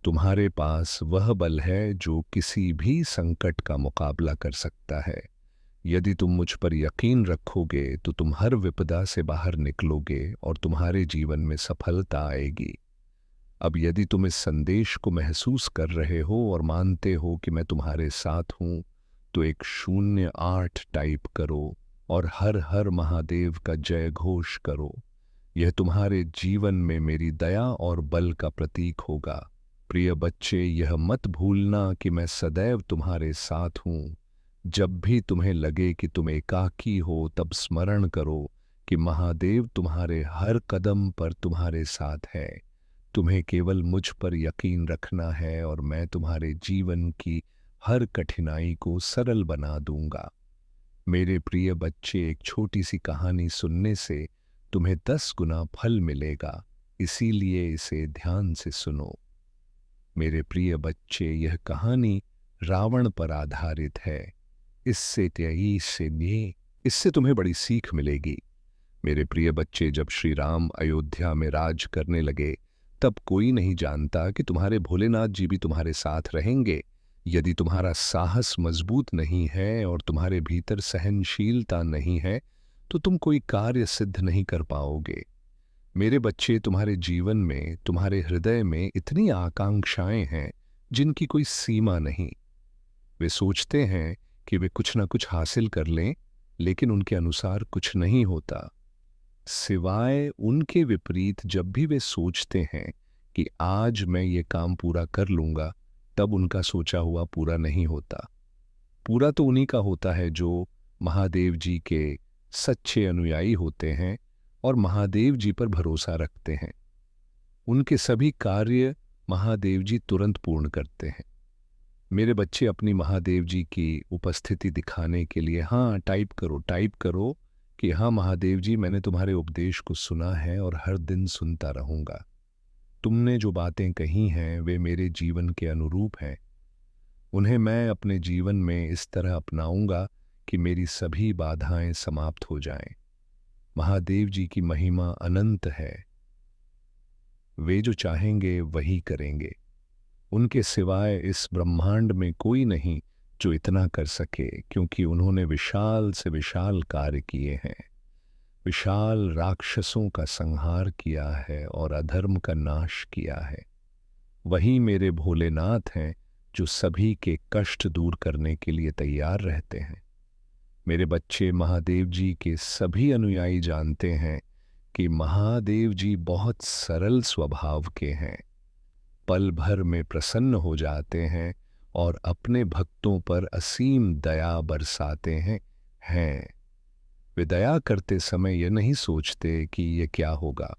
तुम्हारे पास वह बल है जो किसी भी संकट का मुकाबला कर सकता है। यदि तुम मुझ पर यकीन रखोगे तो तुम हर विपदा से बाहर निकलोगे और तुम्हारे जीवन में सफलता आएगी। अब यदि तुम इस संदेश को महसूस कर रहे हो और मानते हो कि मैं तुम्हारे साथ हूं, तो एक 08 टाइप करो और हर हर महादेव का जय घोष करो। यह तुम्हारे जीवन में मेरी दया और बल का प्रतीक होगा। प्रिय बच्चे, यह मत भूलना कि मैं सदैव तुम्हारे साथ हूं। जब भी तुम्हें लगे कि तुम एकाकी हो, तब स्मरण करो कि महादेव तुम्हारे हर कदम पर तुम्हारे साथ है। तुम्हें केवल मुझ पर यकीन रखना है और मैं तुम्हारे जीवन की हर कठिनाई को सरल बना दूंगा। मेरे प्रिय बच्चे, एक छोटी सी कहानी सुनने से तुम्हें 10 गुना फल मिलेगा, इसीलिए इसे ध्यान से सुनो। मेरे प्रिय बच्चे, यह कहानी रावण पर आधारित है। इससे तुम्हें बड़ी सीख मिलेगी। मेरे प्रिय बच्चे, जब श्री राम अयोध्या में राज करने लगे, तब कोई नहीं जानता कि तुम्हारे भोलेनाथ जी भी तुम्हारे साथ रहेंगे। यदि तुम्हारा साहस मजबूत नहीं है और तुम्हारे भीतर सहनशीलता नहीं है, तो तुम कोई कार्य सिद्ध नहीं कर पाओगे। मेरे बच्चे, तुम्हारे जीवन में, तुम्हारे हृदय में इतनी आकांक्षाएं हैं जिनकी कोई सीमा नहीं। वे सोचते हैं कि वे कुछ ना कुछ हासिल कर लें, लेकिन उनके अनुसार कुछ नहीं होता। सिवाय उनके विपरीत, जब भी वे सोचते हैं कि आज मैं ये काम पूरा कर लूंगा, तब उनका सोचा हुआ पूरा नहीं होता। पूरा तो उन्हीं का होता है जो महादेव जी के सच्चे अनुयायी होते हैं और महादेव जी पर भरोसा रखते हैं। उनके सभी कार्य महादेव जी तुरंत पूर्ण करते हैं। मेरे बच्चे, अपनी महादेव जी की उपस्थिति दिखाने के लिए टाइप करो कि हाँ महादेव जी, मैंने तुम्हारे उपदेश को सुना है और हर दिन सुनता रहूंगा। तुमने जो बातें कही हैं वे मेरे जीवन के अनुरूप हैं। उन्हें मैं अपने जीवन में इस तरह अपनाऊंगा कि मेरी सभी बाधाएं समाप्त हो जाएं। महादेव जी की महिमा अनंत है। वे जो चाहेंगे वही करेंगे। उनके सिवाय इस ब्रह्मांड में कोई नहीं जो इतना कर सके, क्योंकि उन्होंने विशाल से विशाल कार्य किए हैं। विशाल राक्षसों का संहार किया है और अधर्म का नाश किया है। वही मेरे भोलेनाथ हैं जो सभी के कष्ट दूर करने के लिए तैयार रहते हैं। मेरे बच्चे महादेव जी के सभी अनुयायी जानते हैं कि महादेव जी बहुत सरल स्वभाव के हैं, पल भर में प्रसन्न हो जाते हैं और अपने भक्तों पर असीम दया बरसाते हैं। वे दया करते समय ये नहीं सोचते कि ये क्या होगा,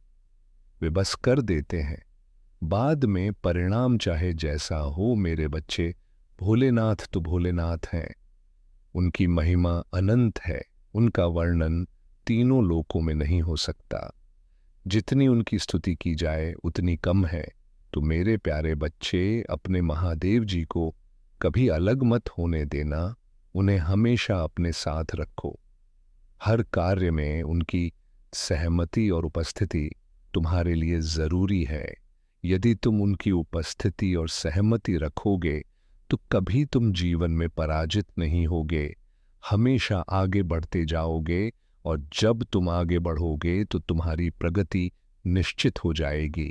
वे बस कर देते हैं। बाद में परिणाम चाहे जैसा हो, मेरे बच्चे, भोलेनाथ तो भोलेनाथ हैं। उनकी महिमा अनंत है, उनका वर्णन तीनों लोकों में नहीं हो सकता। जितनी उनकी स्तुति की जाए उतनी कम है। तो मेरे प्यारे बच्चे, अपने महादेव जी को कभी अलग मत होने देना, उन्हें हमेशा अपने साथ रखो। हर कार्य में उनकी सहमति और उपस्थिति तुम्हारे लिए जरूरी है। यदि तुम उनकी उपस्थिति और सहमति रखोगे तो कभी तुम जीवन में पराजित नहीं होगे, हमेशा आगे बढ़ते जाओगे, और जब तुम आगे बढ़ोगे तो तुम्हारी प्रगति निश्चित हो जाएगी,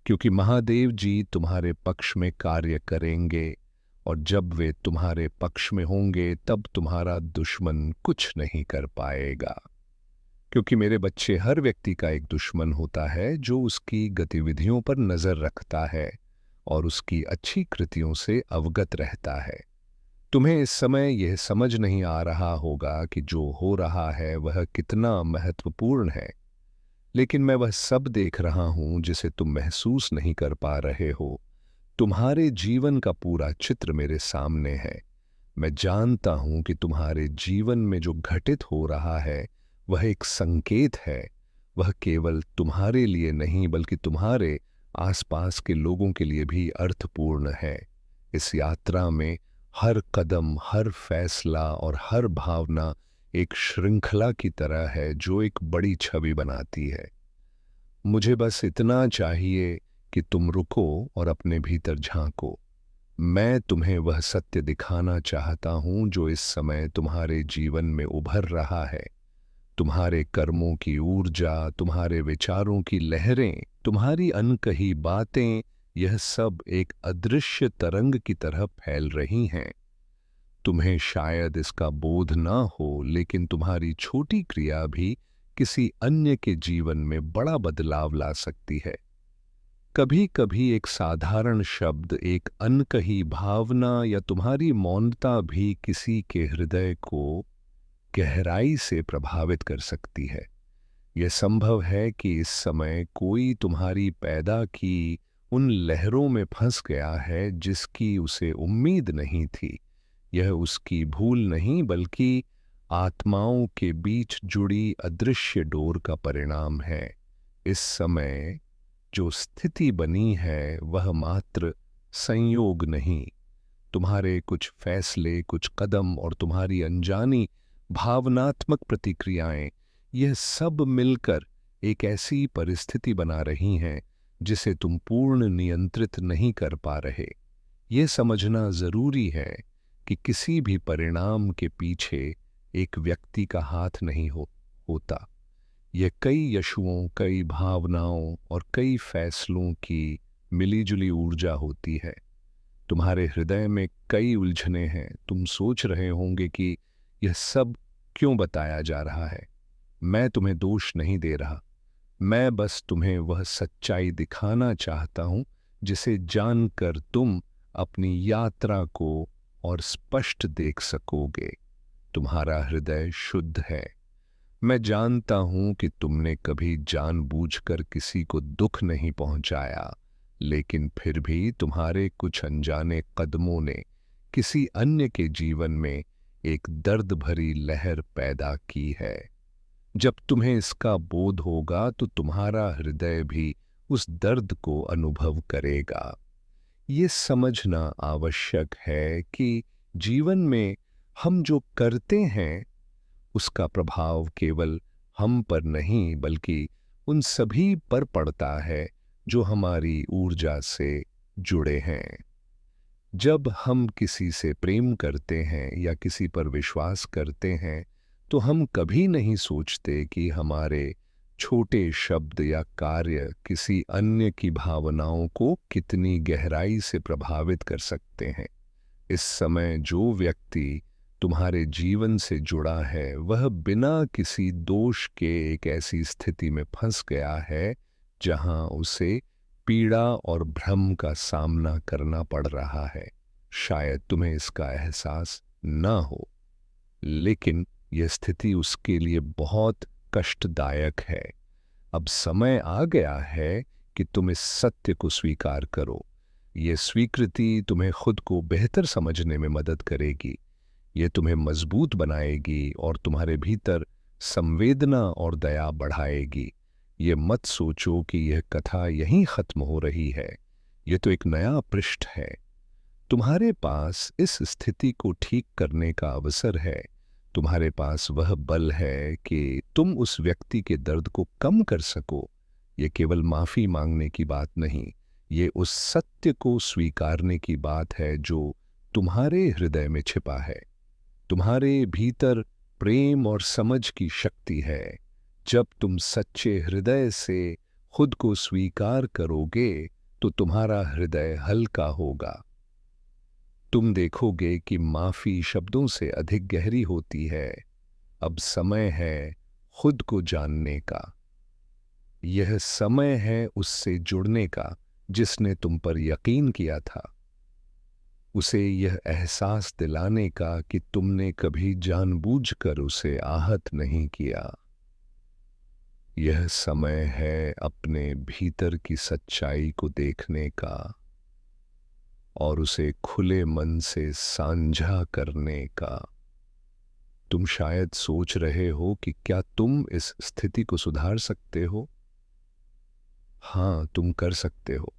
क्योंकि महादेव जी तुम्हारे पक्ष में कार्य करेंगे, और जब वे तुम्हारे पक्ष में होंगे तब तुम्हारा दुश्मन कुछ नहीं कर पाएगा। क्योंकि मेरे बच्चे, हर व्यक्ति का एक दुश्मन होता है जो उसकी गतिविधियों पर नजर रखता है और उसकी अच्छी कृतियों से अवगत रहता है। तुम्हें इस समय यह समझ नहीं आ रहा होगा कि जो हो रहा है वह कितना महत्वपूर्ण है, लेकिन मैं वह सब देख रहा हूं जिसे तुम महसूस नहीं कर पा रहे हो। तुम्हारे जीवन का पूरा चित्र मेरे सामने है। मैं जानता हूं कि तुम्हारे जीवन में जो घटित हो रहा है वह एक संकेत है। वह केवल तुम्हारे लिए नहीं बल्कि तुम्हारे आसपास के लोगों के लिए भी अर्थपूर्ण है। इस यात्रा में हर कदम, हर फैसला और हर भावना एक श्रृंखला की तरह है जो एक बड़ी छवि बनाती है। मुझे बस इतना चाहिए कि तुम रुको और अपने भीतर झांको। मैं तुम्हें वह सत्य दिखाना चाहता हूं जो इस समय तुम्हारे जीवन में उभर रहा है। तुम्हारे कर्मों की ऊर्जा, तुम्हारे विचारों की लहरें, तुम्हारी अनकही बातें, यह सब एक अदृश्य तरंग की तरह फैल रही हैं। तुम्हें शायद इसका बोध ना हो, लेकिन तुम्हारी छोटी क्रिया भी किसी अन्य के जीवन में बड़ा बदलाव ला सकती है। कभी कभी एक साधारण शब्द, एक अनकही भावना या तुम्हारी मौनता भी किसी के हृदय को गहराई से प्रभावित कर सकती है। यह संभव है कि इस समय कोई तुम्हारी पैदा की उन लहरों में फंस गया है जिसकी उसे उम्मीद नहीं थी। यह उसकी भूल नहीं बल्कि आत्माओं के बीच जुड़ी अदृश्य डोर का परिणाम है। इस समय जो स्थिति बनी है वह मात्र संयोग नहीं, तुम्हारे कुछ फैसले, कुछ कदम और तुम्हारी अनजानी भावनात्मक प्रतिक्रियाएं, यह सब मिलकर एक ऐसी परिस्थिति बना रही हैं जिसे तुम पूर्ण नियंत्रित नहीं कर पा रहे। यह समझना जरूरी है कि किसी भी परिणाम के पीछे एक व्यक्ति का हाथ नहीं होता। यह कई यशुओं, कई भावनाओं और कई फैसलों की मिलीजुली ऊर्जा होती है। तुम्हारे हृदय में कई उलझने हैं। तुम सोच रहे होंगे कि यह सब क्यों बताया जा रहा है। मैं तुम्हें दोष नहीं दे रहा, मैं बस तुम्हें वह सच्चाई दिखाना चाहता हूं जिसे जानकर तुम अपनी यात्रा को और स्पष्ट देख सकोगे। तुम्हारा हृदय शुद्ध है। मैं जानता हूं कि तुमने कभी जानबूझकर किसी को दुख नहीं पहुंचाया, लेकिन फिर भी तुम्हारे कुछ अनजाने कदमों ने किसी अन्य के जीवन में एक दर्द भरी लहर पैदा की है। जब तुम्हें इसका बोध होगा तो तुम्हारा हृदय भी उस दर्द को अनुभव करेगा। ये समझना आवश्यक है कि जीवन में हम जो करते हैं उसका प्रभाव केवल हम पर नहीं बल्कि उन सभी पर पड़ता है जो हमारी ऊर्जा से जुड़े हैं। जब हम किसी से प्रेम करते हैं या किसी पर विश्वास करते हैं तो हम कभी नहीं सोचते कि हमारे छोटे शब्द या कार्य किसी अन्य की भावनाओं को कितनी गहराई से प्रभावित कर सकते हैं। इस समय जो व्यक्ति तुम्हारे जीवन से जुड़ा है वह बिना किसी दोष के एक ऐसी स्थिति में फंस गया है जहां उसे पीड़ा और भ्रम का सामना करना पड़ रहा है। शायद तुम्हें इसका एहसास ना हो, लेकिन यह स्थिति उसके लिए बहुत कष्टदायक है। अब समय आ गया है कि तुम इस सत्य को स्वीकार करो। ये स्वीकृति तुम्हें खुद को बेहतर समझने में मदद करेगी। ये तुम्हें मजबूत बनाएगी और तुम्हारे भीतर संवेदना और दया बढ़ाएगी। ये मत सोचो कि यह कथा यहीं खत्म हो रही है। ये तो एक नया पृष्ठ है। तुम्हारे पास इस स्थिति को ठीक करने का अवसर है। तुम्हारे पास वह बल है कि तुम उस व्यक्ति के दर्द को कम कर सको। ये केवल माफी मांगने की बात नहीं, ये उस सत्य को स्वीकारने की बात है जो तुम्हारे हृदय में छिपा है। तुम्हारे भीतर प्रेम और समझ की शक्ति है। जब तुम सच्चे हृदय से खुद को स्वीकार करोगे तो तुम्हारा हृदय हल्का होगा। तुम देखोगे कि माफी शब्दों से अधिक गहरी होती है। अब समय है खुद को जानने का। यह समय है उससे जुड़ने का जिसने तुम पर यकीन किया था। उसे यह एहसास दिलाने का कि तुमने कभी जानबूझकर उसे आहत नहीं किया। यह समय है अपने भीतर की सच्चाई को देखने का और उसे खुले मन से साझा करने का। तुम शायद सोच रहे हो कि क्या तुम इस स्थिति को सुधार सकते हो? हाँ, तुम कर सकते हो,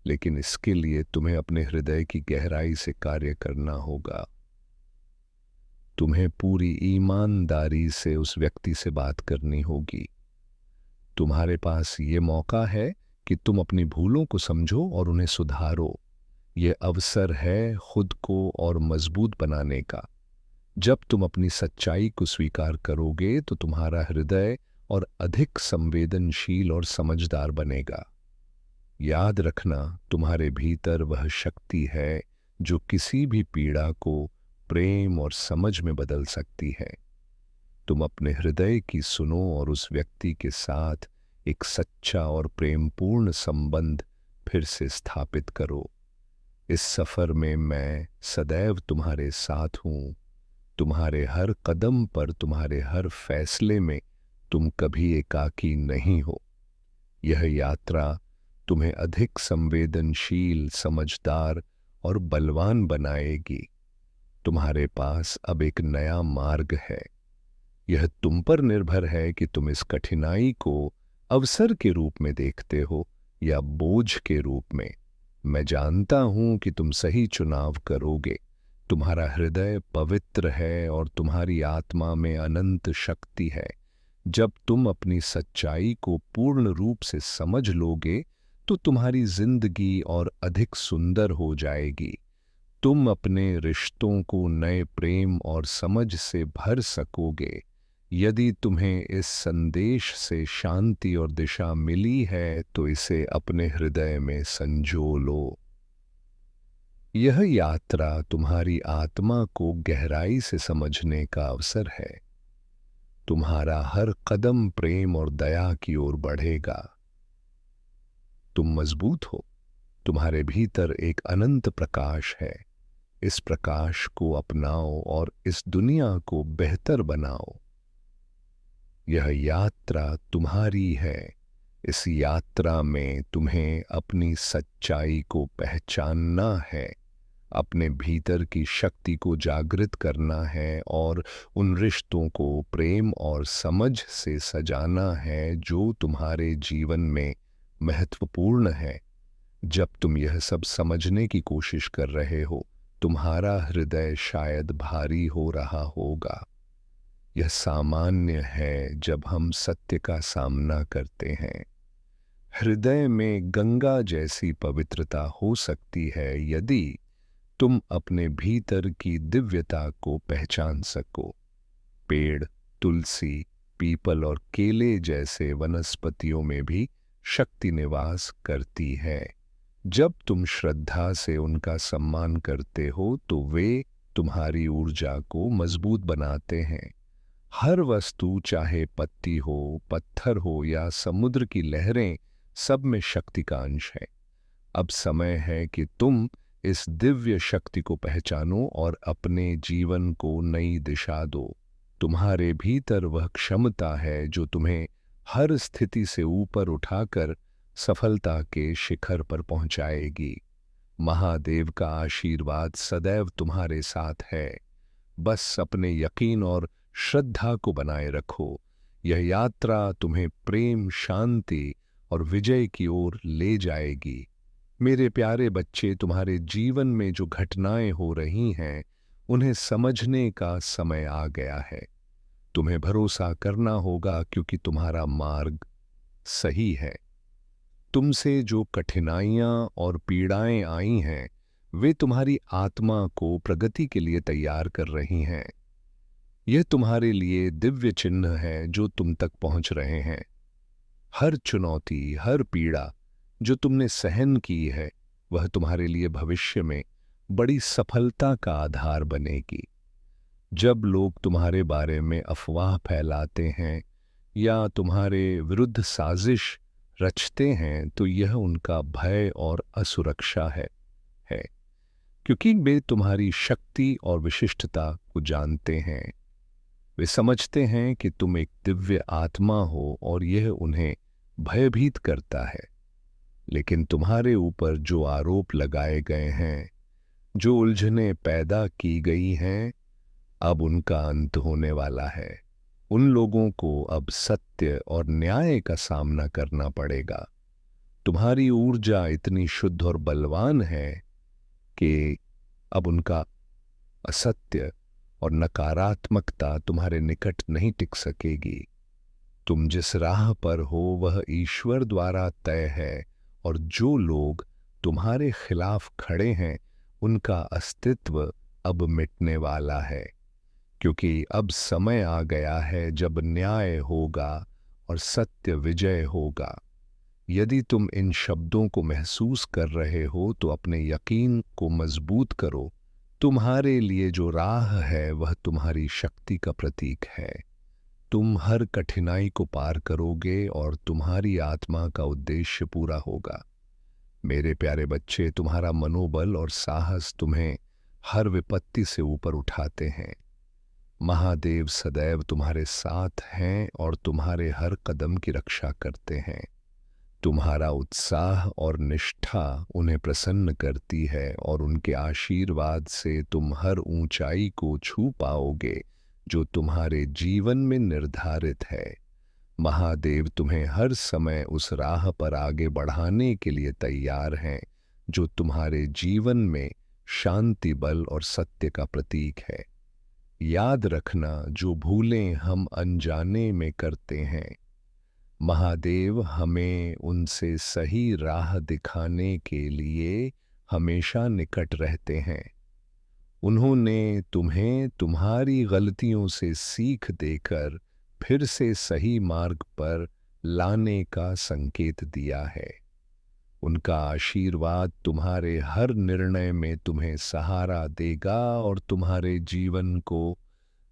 लेकिन इसके लिए तुम्हें अपने हृदय की गहराई से कार्य करना होगा। तुम्हें पूरी ईमानदारी से उस व्यक्ति से बात करनी होगी। तुम्हारे पास ये मौका है कि तुम अपनी भूलों को समझो और उन्हें सुधारो। ये अवसर है खुद को और मजबूत बनाने का। जब तुम अपनी सच्चाई को स्वीकार करोगे तो तुम्हारा हृदय और अधिक संवेदनशील और समझदार बनेगा। याद रखना, तुम्हारे भीतर वह शक्ति है जो किसी भी पीड़ा को प्रेम और समझ में बदल सकती है। तुम अपने हृदय की सुनो और उस व्यक्ति के साथ एक सच्चा और प्रेमपूर्ण संबंध फिर से स्थापित करो। इस सफर में मैं सदैव तुम्हारे साथ हूं। तुम्हारे हर कदम पर, तुम्हारे हर फैसले में तुम कभी एकाकी नहीं हो। यह यात्रा तुम्हें अधिक संवेदनशील, समझदार और बलवान बनाएगी। तुम्हारे पास अब एक नया मार्ग है। यह तुम पर निर्भर है कि तुम इस कठिनाई को अवसर के रूप में देखते हो या बोझ के रूप में। मैं जानता हूं कि तुम सही चुनाव करोगे। तुम्हारा हृदय पवित्र है और तुम्हारी आत्मा में अनंत शक्ति है। जब तुम अपनी सच्चाई को पूर्ण रूप से समझ लोगे तो तुम्हारी जिंदगी और अधिक सुंदर हो जाएगी। तुम अपने रिश्तों को नए प्रेम और समझ से भर सकोगे। यदि तुम्हें इस संदेश से शांति और दिशा मिली है तो इसे अपने हृदय में संजो लो। यह यात्रा तुम्हारी आत्मा को गहराई से समझने का अवसर है। तुम्हारा हर कदम प्रेम और दया की ओर बढ़ेगा। तुम मजबूत हो। तुम्हारे भीतर एक अनंत प्रकाश है। इस प्रकाश को अपनाओ और इस दुनिया को बेहतर बनाओ। यह यात्रा तुम्हारी है। इस यात्रा में तुम्हें अपनी सच्चाई को पहचानना है, अपने भीतर की शक्ति को जागृत करना है और उन रिश्तों को प्रेम और समझ से सजाना है जो तुम्हारे जीवन में महत्वपूर्ण है। जब तुम यह सब समझने की कोशिश कर रहे हो, तुम्हारा हृदय शायद भारी हो रहा होगा। यह सामान्य है जब हम सत्य का सामना करते हैं। हृदय में गंगा जैसी पवित्रता हो सकती है यदि तुम अपने भीतर की दिव्यता को पहचान सको। पेड़, तुलसी, पीपल और केले जैसे वनस्पतियों में भी शक्ति निवास करती है। जब तुम श्रद्धा से उनका सम्मान करते हो तो वे तुम्हारी ऊर्जा को मजबूत बनाते हैं। हर वस्तु, चाहे पत्ती हो, पत्थर हो या समुद्र की लहरें, सब में शक्ति का अंश है। अब समय है कि तुम इस दिव्य शक्ति को पहचानो और अपने जीवन को नई दिशा दो। तुम्हारे भीतर वह क्षमता है जो तुम्हें हर स्थिति से ऊपर उठाकर सफलता के शिखर पर पहुंचाएगी। महादेव का आशीर्वाद सदैव तुम्हारे साथ है। बस अपने यकीन और श्रद्धा को बनाए रखो। यह यात्रा तुम्हें प्रेम, शांति और विजय की ओर ले जाएगी। मेरे प्यारे बच्चे, तुम्हारे जीवन में जो घटनाएं हो रही हैं, उन्हें समझने का समय आ गया है। तुम्हें भरोसा करना होगा क्योंकि तुम्हारा मार्ग सही है। तुमसे जो कठिनाइयां और पीड़ाएं आई हैं, वे तुम्हारी आत्मा को प्रगति के लिए तैयार कर रही हैं। यह तुम्हारे लिए दिव्य चिन्ह है जो तुम तक पहुंच रहे हैं। हर चुनौती, हर पीड़ा जो तुमने सहन की है, वह तुम्हारे लिए भविष्य में बड़ी सफलता का आधार बनेगी। जब लोग तुम्हारे बारे में अफवाह फैलाते हैं या तुम्हारे विरुद्ध साजिश रचते हैं, तो यह उनका भय और असुरक्षा है, क्योंकि वे तुम्हारी शक्ति और विशिष्टता को जानते हैं। वे समझते हैं कि तुम एक दिव्य आत्मा हो और यह उन्हें भयभीत करता है। लेकिन तुम्हारे ऊपर जो आरोप लगाए गए हैं, जो उलझनें पैदा की गई हैं, अब उनका अंत होने वाला है। उन लोगों को अब सत्य और न्याय का सामना करना पड़ेगा। तुम्हारी ऊर्जा इतनी शुद्ध और बलवान है कि अब उनका असत्य और नकारात्मकता तुम्हारे निकट नहीं टिक सकेगी। तुम जिस राह पर हो वह ईश्वर द्वारा तय है, और जो लोग तुम्हारे खिलाफ खड़े हैं, उनका अस्तित्व अब मिटने वाला है, क्योंकि अब समय आ गया है जब न्याय होगा और सत्य विजय होगा। यदि तुम इन शब्दों को महसूस कर रहे हो तो अपने यकीन को मजबूत करो। तुम्हारे लिए जो राह है वह तुम्हारी शक्ति का प्रतीक है। तुम हर कठिनाई को पार करोगे और तुम्हारी आत्मा का उद्देश्य पूरा होगा। मेरे प्यारे बच्चे, तुम्हारा मनोबल और साहस तुम्हें हर विपत्ति से ऊपर उठाते हैं। महादेव सदैव तुम्हारे साथ हैं और तुम्हारे हर कदम की रक्षा करते हैं। तुम्हारा उत्साह और निष्ठा उन्हें प्रसन्न करती है और उनके आशीर्वाद से तुम हर ऊंचाई को छू पाओगे जो तुम्हारे जीवन में निर्धारित है। महादेव तुम्हें हर समय उस राह पर आगे बढ़ाने के लिए तैयार हैं जो तुम्हारे जीवन में शांति, बल और सत्य का प्रतीक है। याद रखना, जो भूलें हम अनजाने में करते हैं, महादेव हमें उनसे सही राह दिखाने के लिए हमेशा निकट रहते हैं। उन्होंने तुम्हें तुम्हारी गलतियों से सीख देकर फिर से सही मार्ग पर लाने का संकेत दिया है। उनका आशीर्वाद तुम्हारे हर निर्णय में तुम्हें सहारा देगा और तुम्हारे जीवन को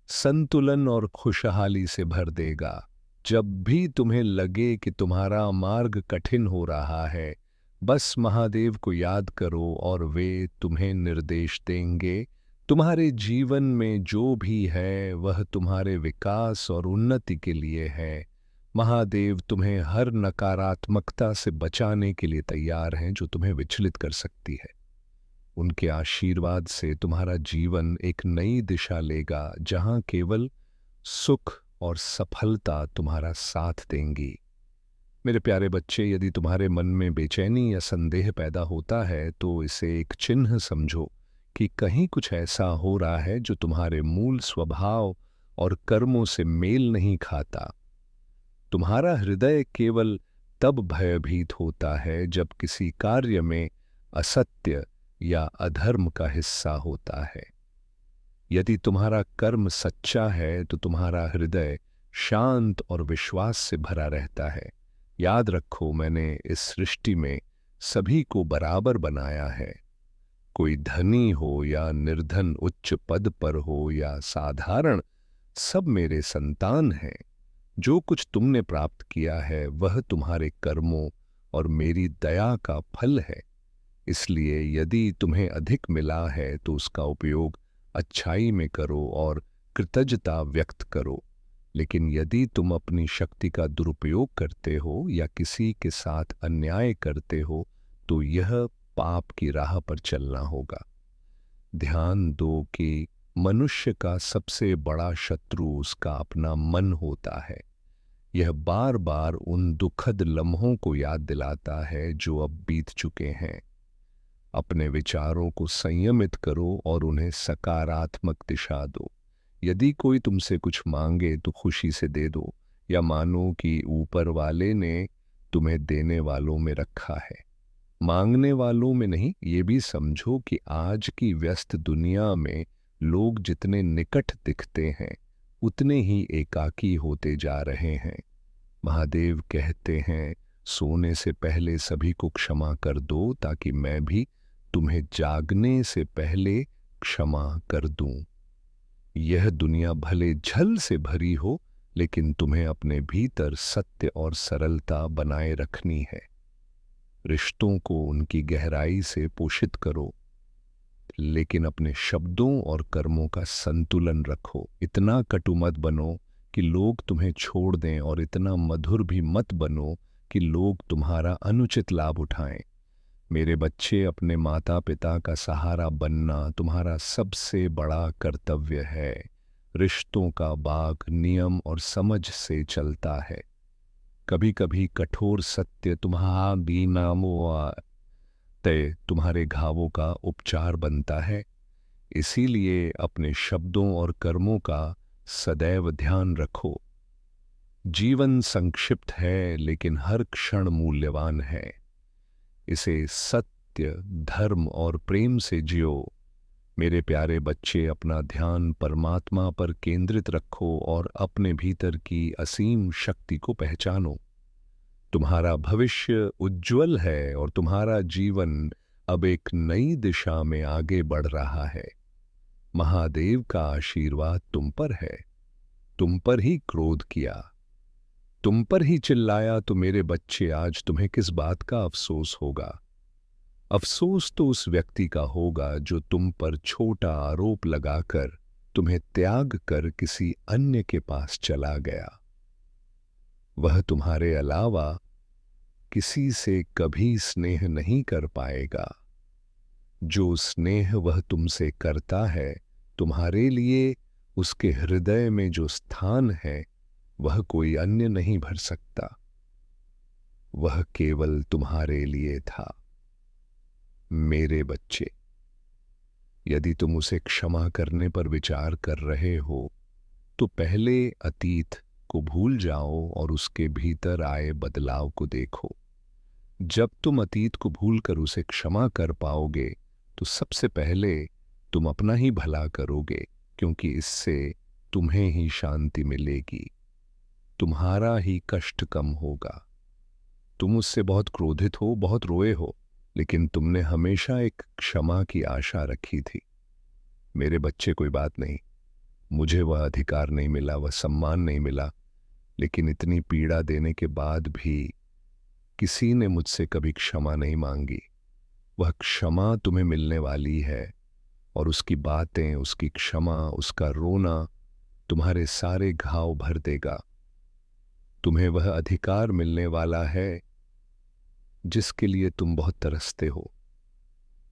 संतुलन और खुशहाली से भर देगा। जब भी तुम्हें लगे कि तुम्हारा मार्ग कठिन हो रहा है, बस महादेव को याद करो और वे तुम्हें निर्देश देंगे। तुम्हारे जीवन में जो भी है वह तुम्हारे विकास और उन्नति के लिए है। महादेव तुम्हें हर नकारात्मकता से बचाने के लिए तैयार हैं जो तुम्हें विचलित कर सकती है। उनके आशीर्वाद से तुम्हारा जीवन एक नई दिशा लेगा जहां केवल सुख और सफलता तुम्हारा साथ देंगी। मेरे प्यारे बच्चे, यदि तुम्हारे मन में बेचैनी या संदेह पैदा होता है तो इसे एक चिन्ह समझो कि कहीं कुछ ऐसा हो रहा है जो तुम्हारे मूल स्वभाव और कर्मों से मेल नहीं खाता। तुम्हारा हृदय केवल तब भयभीत होता है जब किसी कार्य में असत्य या अधर्म का हिस्सा होता है। यदि तुम्हारा कर्म सच्चा है तो तुम्हारा हृदय शांत और विश्वास से भरा रहता है। याद रखो, मैंने इस सृष्टि में सभी को बराबर बनाया है। कोई धनी हो या निर्धन, उच्च पद पर हो या साधारण, सब मेरे संतान हैं। जो कुछ तुमने प्राप्त किया है वह तुम्हारे कर्मों और मेरी दया का फल है। इसलिए यदि तुम्हें अधिक मिला है तो उसका उपयोग अच्छाई में करो और कृतज्ञता व्यक्त करो। लेकिन यदि तुम अपनी शक्ति का दुरुपयोग करते हो या किसी के साथ अन्याय करते हो तो यह पाप की राह पर चलना होगा। ध्यान दो कि मनुष्य का सबसे बड़ा शत्रु उसका अपना मन होता है। यह बार बार उन दुखद लम्हों को याद दिलाता है जो अब बीत चुके हैं। अपने विचारों को संयमित करो और उन्हें सकारात्मक दिशा दो। यदि कोई तुमसे कुछ मांगे तो खुशी से दे दो, या मानो कि ऊपर वाले ने तुम्हें देने वालों में रखा है, मांगने वालों में नहीं। ये भी समझो कि आज की व्यस्त दुनिया में लोग जितने निकट दिखते हैं उतने ही एकाकी होते जा रहे हैं। महादेव कहते हैं, सोने से पहले सभी को क्षमा कर दो ताकि मैं भी तुम्हें जागने से पहले क्षमा कर दूं। यह दुनिया भले झल से भरी हो, लेकिन तुम्हें अपने भीतर सत्य और सरलता बनाए रखनी है। रिश्तों को उनकी गहराई से पोषित करो, लेकिन अपने शब्दों और कर्मों का संतुलन रखो। इतना कटु मत बनो कि लोग तुम्हें छोड़ दें और इतना मधुर भी मत बनो कि लोग तुम्हारा अनुचित लाभ उठाएं। मेरे बच्चे, अपने माता पिता का सहारा बनना तुम्हारा सबसे बड़ा कर्तव्य है। रिश्तों का बाग नियम और समझ से चलता है। कभी कभी कठोर सत्य तुम्हारा बीनामो तय तुम्हारे घावों का उपचार बनता है। इसीलिए अपने शब्दों और कर्मों का सदैव ध्यान रखो। जीवन संक्षिप्त है लेकिन हर क्षण मूल्यवान है। इसे सत्य, धर्म और प्रेम से जियो। मेरे प्यारे बच्चे, अपना ध्यान परमात्मा पर केंद्रित रखो और अपने भीतर की असीम शक्ति को पहचानो। तुम्हारा भविष्य उज्जवल है और तुम्हारा जीवन अब एक नई दिशा में आगे बढ़ रहा है। महादेव का आशीर्वाद तुम पर है। तुम पर ही क्रोध किया, तुम पर ही चिल्लाया तो मेरे बच्चे आज तुम्हें किस बात का अफसोस होगा? अफसोस तो उस व्यक्ति का होगा जो तुम पर छोटा आरोप लगाकर तुम्हें त्याग कर किसी अन्य के पास चला गया। वह तुम्हारे अलावा किसी से कभी स्नेह नहीं कर पाएगा। जो स्नेह वह तुमसे करता है, तुम्हारे लिए उसके हृदय में जो स्थान है वह कोई अन्य नहीं भर सकता। वह केवल तुम्हारे लिए था। मेरे बच्चे, यदि तुम उसे क्षमा करने पर विचार कर रहे हो तो पहले अतीत को भूल जाओ और उसके भीतर आए बदलाव को देखो। जब तुम अतीत को भूलकर उसे क्षमा कर पाओगे तो सबसे पहले तुम अपना ही भला करोगे, क्योंकि इससे तुम्हें ही शांति मिलेगी, तुम्हारा ही कष्ट कम होगा। तुम उससे बहुत क्रोधित हो, बहुत रोए हो, लेकिन तुमने हमेशा एक क्षमा की आशा रखी थी। मेरे बच्चे, कोई बात नहीं, मुझे वह अधिकार नहीं मिला, वह सम्मान नहीं मिला, लेकिन इतनी पीड़ा देने के बाद भी किसी ने मुझसे कभी क्षमा नहीं मांगी। वह क्षमा तुम्हें मिलने वाली है और उसकी बातें, उसकी क्षमा, उसका रोना तुम्हारे सारे घाव भर देगा। तुम्हें वह अधिकार मिलने वाला है जिसके लिए तुम बहुत तरसते हो।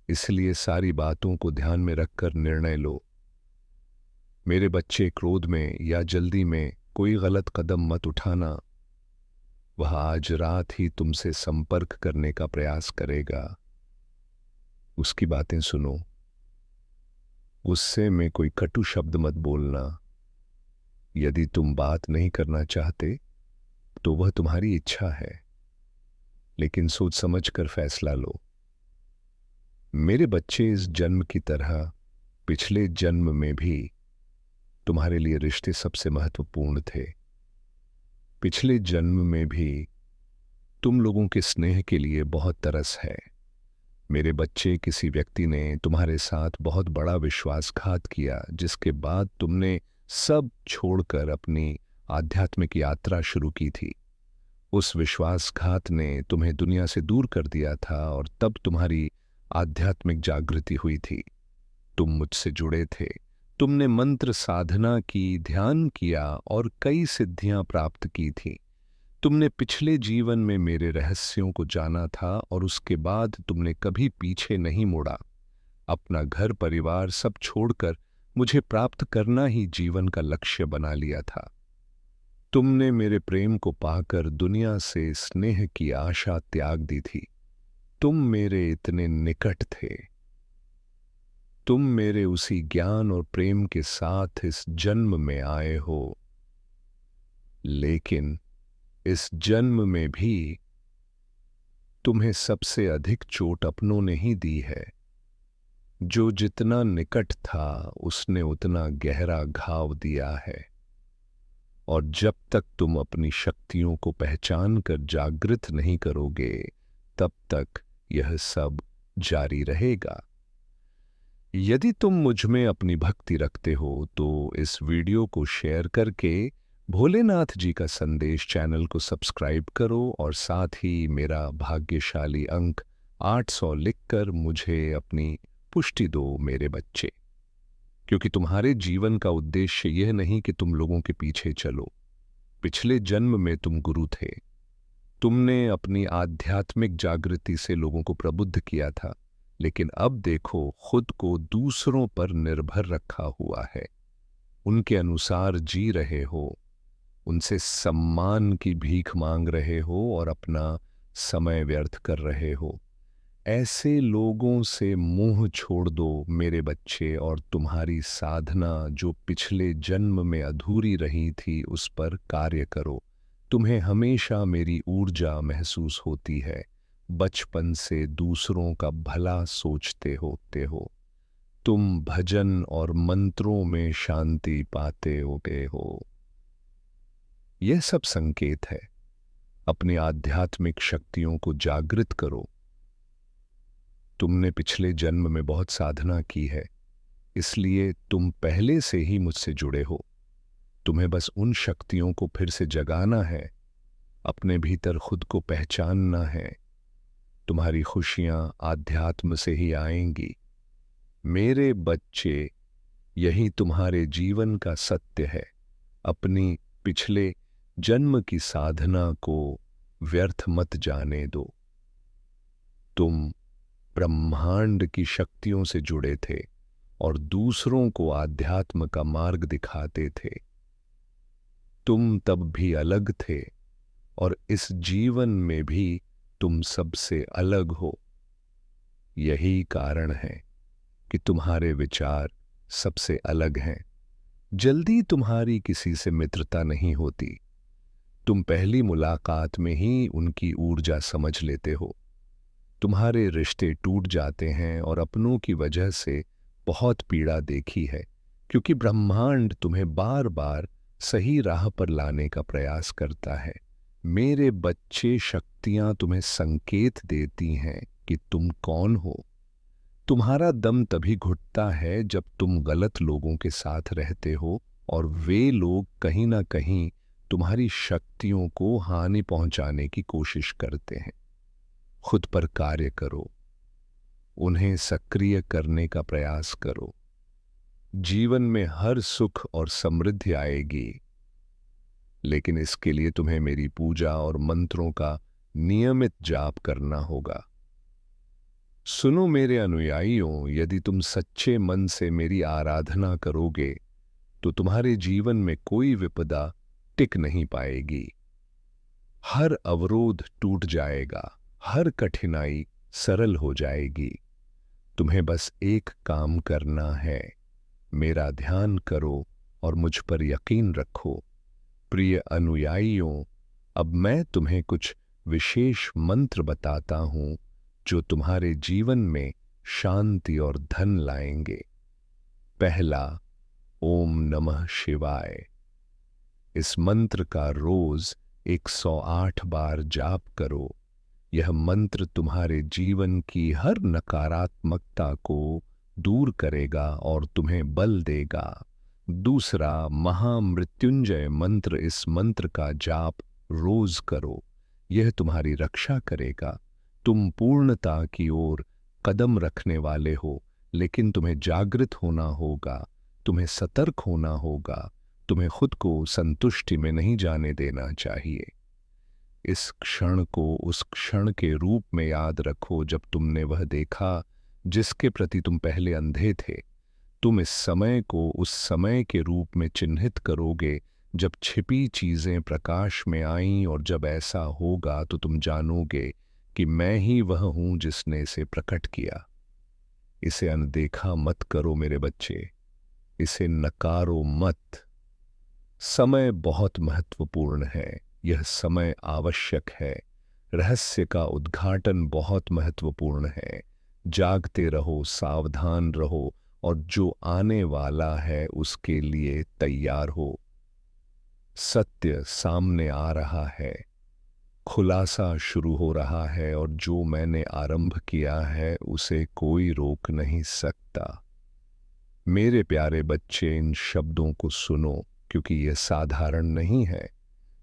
इसलिए सारी बातों को ध्यान में रखकर निर्णय लो। मेरे बच्चे, क्रोध में या जल्दी में कोई गलत कदम मत उठाना। वह आज रात ही तुमसे संपर्क करने का प्रयास करेगा। उसकी बातें सुनो। गुस्से में कोई कटु शब्द मत बोलना। यदि तुम बात नहीं करना चाहते तो वह तुम्हारी इच्छा है, लेकिन सोच समझ कर फैसला लो। मेरे बच्चे, इस जन्म की तरह पिछले जन्म में भी तुम्हारे लिए रिश्ते सबसे महत्वपूर्ण थे। पिछले जन्म में भी तुम लोगों के स्नेह के लिए बहुत तरस है। मेरे बच्चे, किसी व्यक्ति ने तुम्हारे साथ बहुत बड़ा विश्वासघात किया, जिसके बाद तुमने सब छोड़कर अपनी आध्यात्मिक यात्रा शुरू की थी। उस विश्वासघात ने तुम्हें दुनिया से दूर कर दिया था और तब तुम्हारी आध्यात्मिक जागृति हुई थी। तुम मुझसे जुड़े थे, तुमने मंत्र साधना की, ध्यान किया और कई सिद्धियां प्राप्त की थी। तुमने पिछले जीवन में मेरे रहस्यों को जाना था और उसके बाद तुमने कभी पीछे नहीं मुड़ा। अपना घर परिवार सब छोड़कर मुझे प्राप्त करना ही जीवन का लक्ष्य बना लिया था। तुमने मेरे प्रेम को पाकर दुनिया से स्नेह की आशा त्याग दी थी। तुम मेरे इतने निकट थे। तुम मेरे उसी ज्ञान और प्रेम के साथ इस जन्म में आए हो, लेकिन इस जन्म में भी तुम्हें सबसे अधिक चोट अपनों ने ही दी है। जो जितना निकट था उसने उतना गहरा घाव दिया है। और जब तक तुम अपनी शक्तियों को पहचान कर जागृत नहीं करोगे, तब तक यह सब जारी रहेगा। यदि तुम मुझ में अपनी भक्ति रखते हो तो इस वीडियो को शेयर करके भोलेनाथ जी का संदेश चैनल को सब्सक्राइब करो और साथ ही मेरा भाग्यशाली अंक 800 लिखकर मुझे अपनी पुष्टि दो मेरे बच्चे। क्योंकि तुम्हारे जीवन का उद्देश्य यह नहीं कि तुम लोगों के पीछे चलो। पिछले जन्म में तुम गुरु थे। तुमने अपनी आध्यात्मिक जागृति से लोगों को प्रबुद्ध किया था, लेकिन अब देखो खुद को दूसरों पर निर्भर रखा हुआ है। उनके अनुसार जी रहे हो, उनसे सम्मान की भीख मांग रहे हो और अपना समय व्यर्थ कर रहे हो। ऐसे लोगों से मुंह छोड़ दो मेरे बच्चे और तुम्हारी साधना जो पिछले जन्म में अधूरी रही थी उस पर कार्य करो। तुम्हें हमेशा मेरी ऊर्जा महसूस होती है। बचपन से दूसरों का भला सोचते होते हो। तुम भजन और मंत्रों में शांति पाते होते हो। यह सब संकेत है। अपनी आध्यात्मिक शक्तियों को जागृत करो। तुमने पिछले जन्म में बहुत साधना की है, इसलिए तुम पहले से ही मुझसे जुड़े हो। तुम्हें बस उन शक्तियों को फिर से जगाना है, अपने भीतर खुद को पहचानना है। तुम्हारी खुशियां आध्यात्म से ही आएंगी। मेरे बच्चे, यही तुम्हारे जीवन का सत्य है। अपनी पिछले जन्म की साधना को व्यर्थ मत जाने दो। तुम ब्रह्मांड की शक्तियों से जुड़े थे और दूसरों को आध्यात्म का मार्ग दिखाते थे। तुम तब भी अलग थे और इस जीवन में भी तुम सबसे अलग हो। यही कारण है कि तुम्हारे विचार सबसे अलग हैं। जल्दी तुम्हारी किसी से मित्रता नहीं होती। तुम पहली मुलाकात में ही उनकी ऊर्जा समझ लेते हो। तुम्हारे रिश्ते टूट जाते हैं और अपनों की वजह से बहुत पीड़ा देखी है, क्योंकि ब्रह्मांड तुम्हें बार बार सही राह पर लाने का प्रयास करता है। मेरे बच्चे, शक्तियां तुम्हें संकेत देती हैं कि तुम कौन हो। तुम्हारा दम तभी घुटता है जब तुम गलत लोगों के साथ रहते हो और वे लोग कहीं ना कहीं तुम्हारी शक्तियों को हानि पहुंचाने की कोशिश करते हैं। खुद पर कार्य करो, उन्हें सक्रिय करने का प्रयास करो। जीवन में हर सुख और समृद्धि आएगी, लेकिन इसके लिए तुम्हें मेरी पूजा और मंत्रों का नियमित जाप करना होगा। सुनो मेरे अनुयायियों, यदि तुम सच्चे मन से मेरी आराधना करोगे तो तुम्हारे जीवन में कोई विपदा टिक नहीं पाएगी। हर अवरोध टूट जाएगा, हर कठिनाई सरल हो जाएगी। तुम्हें बस एक काम करना है, मेरा ध्यान करो और मुझ पर यकीन रखो। प्रिय अनुयायियों, अब मैं तुम्हें कुछ विशेष मंत्र बताता हूं जो तुम्हारे जीवन में शांति और धन लाएंगे। पहला, ओम नमः शिवाय। इस मंत्र का रोज 108 बार जाप करो। यह मंत्र तुम्हारे जीवन की हर नकारात्मकता को दूर करेगा और तुम्हें बल देगा। दूसरा, महामृत्युंजय मंत्र। इस मंत्र का जाप रोज करो। यह तुम्हारी रक्षा करेगा। तुम पूर्णता की ओर कदम रखने वाले हो, लेकिन तुम्हें जागृत होना होगा, तुम्हें सतर्क होना होगा, तुम्हें खुद को संतुष्टि में नहीं जाने देना चाहिए। इस क्षण को उस क्षण के रूप में याद रखो जब तुमने वह देखा जिसके प्रति तुम पहले अंधे थे। तुम इस समय को उस समय के रूप में चिन्हित करोगे जब छिपी चीजें प्रकाश में आईं, और जब ऐसा होगा तो तुम जानोगे कि मैं ही वह हूं जिसने इसे प्रकट किया। इसे अनदेखा मत करो मेरे बच्चे, इसे नकारो मत। समय बहुत महत्वपूर्ण है, यह समय आवश्यक है। रहस्य का उद्घाटन बहुत महत्वपूर्ण है। जागते रहो, सावधान रहो, और जो आने वाला है उसके लिए तैयार हो। सत्य सामने आ रहा है, खुलासा शुरू हो रहा है, और जो मैंने आरंभ किया है उसे कोई रोक नहीं सकता। मेरे प्यारे बच्चे, इन शब्दों को सुनो, क्योंकि यह साधारण नहीं है।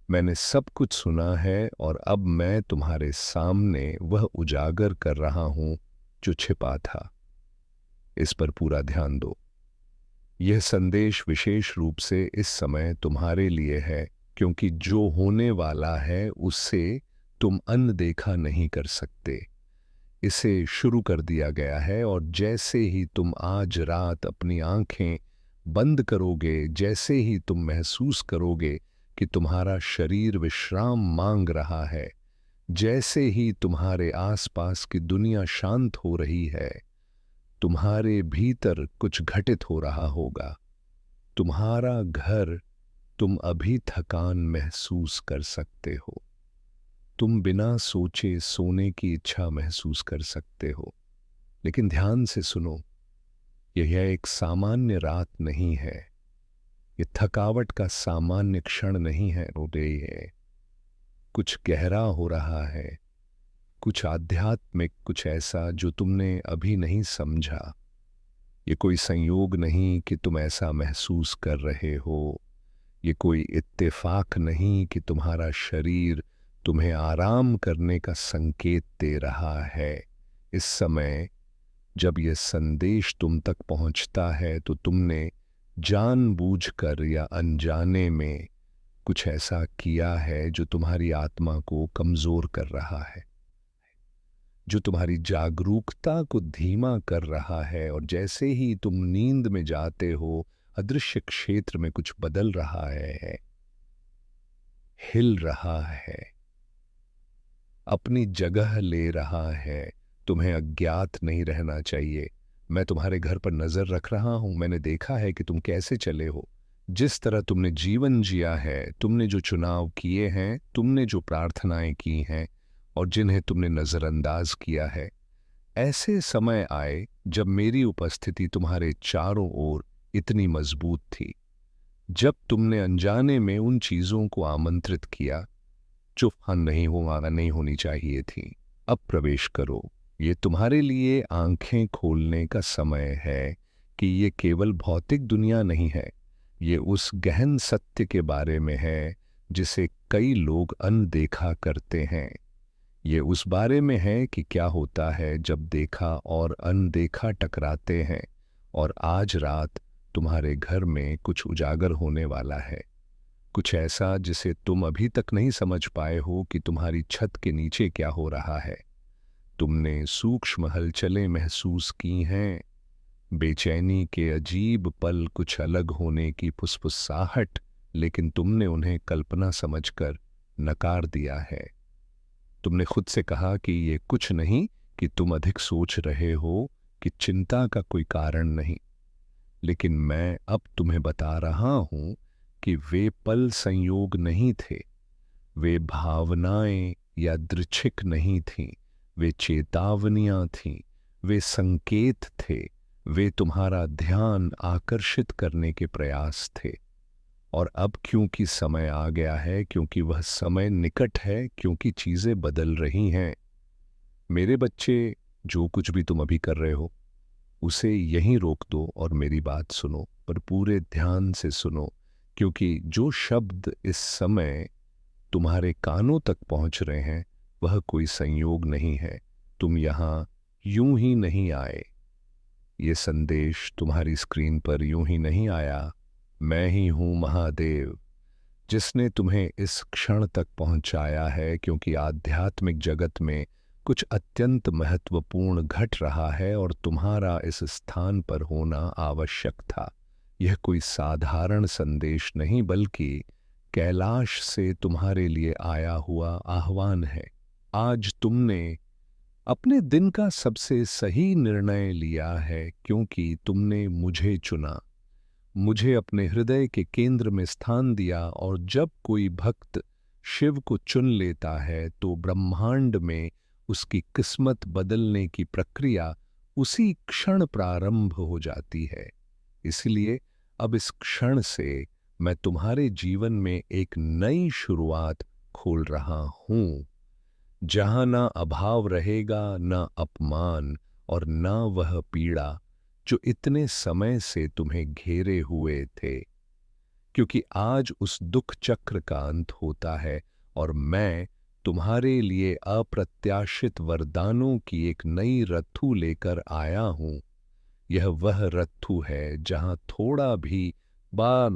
मैंने सब कुछ सुना है और अब मैं तुम्हारे सामने वह उजागर कर रहा हूं जो छिपा था। इस पर पूरा ध्यान दो। यह संदेश विशेष रूप से इस समय तुम्हारे लिए है, क्योंकि जो होने वाला है उससे तुम अनदेखा नहीं कर सकते। इसे शुरू कर दिया गया है, और जैसे ही तुम आज रात अपनी आंखें बंद करोगे, जैसे ही तुम महसूस करोगे कि तुम्हारा शरीर विश्राम मांग रहा है, जैसे ही तुम्हारे आसपास की दुनिया शांत हो रही है, तुम्हारे भीतर कुछ घटित हो रहा होगा। तुम्हारा घर, तुम अभी थकान महसूस कर सकते हो। तुम बिना सोचे सोने की इच्छा महसूस कर सकते हो। लेकिन ध्यान से सुनो, यह एक सामान्य रात नहीं है। यह थकावट का सामान्य क्षण नहीं है। है कुछ गहरा हो रहा है, कुछ आध्यात्मिक, कुछ ऐसा जो तुमने अभी नहीं समझा। ये कोई संयोग नहीं कि तुम ऐसा महसूस कर रहे हो। ये कोई इत्तेफाक नहीं कि तुम्हारा शरीर तुम्हें आराम करने का संकेत दे रहा है। इस समय जब यह संदेश तुम तक पहुंचता है तो तुमने जानबूझकर या अनजाने में कुछ ऐसा किया है जो तुम्हारी आत्मा को कमजोर कर रहा है, जो तुम्हारी जागरूकता को धीमा कर रहा है। और जैसे ही तुम नींद में जाते हो, अदृश्य क्षेत्र में कुछ बदल रहा है, हिल रहा है, अपनी जगह ले रहा है। तुम्हें अज्ञात नहीं रहना चाहिए। मैं तुम्हारे घर पर नजर रख रहा हूं। मैंने देखा है कि तुम कैसे चले हो, जिस तरह तुमने जीवन जिया है, तुमने जो चुनाव किए हैं, तुमने जो प्रार्थनाएं की हैं, और जिन्हें तुमने नजरअंदाज किया है। ऐसे समय आए जब मेरी उपस्थिति तुम्हारे चारों ओर इतनी मजबूत थी, जब तुमने अनजाने में उन चीजों को आमंत्रित किया जो नहीं होनी चाहिए थी। अब प्रवेश करो। ये तुम्हारे लिए आंखें खोलने का समय है कि ये केवल भौतिक दुनिया नहीं है। ये उस गहन सत्य के बारे में है जिसे कई लोग अनदेखा करते हैं। ये उस बारे में है कि क्या होता है जब देखा और अनदेखा टकराते हैं। और आज रात तुम्हारे घर में कुछ उजागर होने वाला है, कुछ ऐसा जिसे तुम अभी तक नहीं समझ पाए हो कि तुम्हारी छत के नीचे क्या हो रहा है। तुमने सूक्ष्म हलचलें महसूस की हैं, बेचैनी के अजीब पल, कुछ अलग होने की फुसफुसाहट, लेकिन तुमने उन्हें कल्पना समझकर नकार दिया है। तुमने खुद से कहा कि ये कुछ नहीं, कि तुम अधिक सोच रहे हो, कि चिंता का कोई कारण नहीं। लेकिन मैं अब तुम्हें बता रहा हूं कि वे पल संयोग नहीं थे, वे भावनाएं यादृच्छिक नहीं थीं, वे चेतावनियां थीं, वे संकेत थे। वे तुम्हारा ध्यान आकर्षित करने के प्रयास थे। और अब क्योंकि समय आ गया है, क्योंकि वह समय निकट है, क्योंकि चीजें बदल रही हैं, मेरे बच्चे, जो कुछ भी तुम अभी कर रहे हो उसे यहीं रोक दो और मेरी बात सुनो, पर पूरे ध्यान से सुनो, क्योंकि जो शब्द इस समय तुम्हारे कानों तक पहुंच रहे हैं वह कोई संयोग नहीं है। तुम यहां यूं ही नहीं आए। ये संदेश तुम्हारी स्क्रीन पर यूं ही नहीं आया। मैं ही हूं महादेव, जिसने तुम्हें इस क्षण तक पहुंचाया है, क्योंकि आध्यात्मिक जगत में कुछ अत्यंत महत्वपूर्ण घट रहा है और तुम्हारा इस स्थान पर होना आवश्यक था। यह कोई साधारण संदेश नहीं, बल्कि कैलाश से तुम्हारे लिए आया हुआ आह्वान है। आज तुमने अपने दिन का सबसे सही निर्णय लिया है, क्योंकि तुमने मुझे चुना, मुझे अपने हृदय के केंद्र में स्थान दिया। और जब कोई भक्त शिव को चुन लेता है तो ब्रह्मांड में उसकी किस्मत बदलने की प्रक्रिया उसी क्षण प्रारंभ हो जाती है। इसलिए अब इस क्षण से मैं तुम्हारे जीवन में एक नई शुरुआत खोल रहा हूं, जहां ना अभाव रहेगा, ना अपमान, और ना वह पीड़ा जो इतने समय से तुम्हें घेरे हुए थे। क्योंकि आज उस दुख चक्र का अंत होता है और मैं तुम्हारे लिए अप्रत्याशित वरदानों की एक नई रत्थू लेकर आया हूं। यह वह रत्थू है जहां थोड़ा भी बा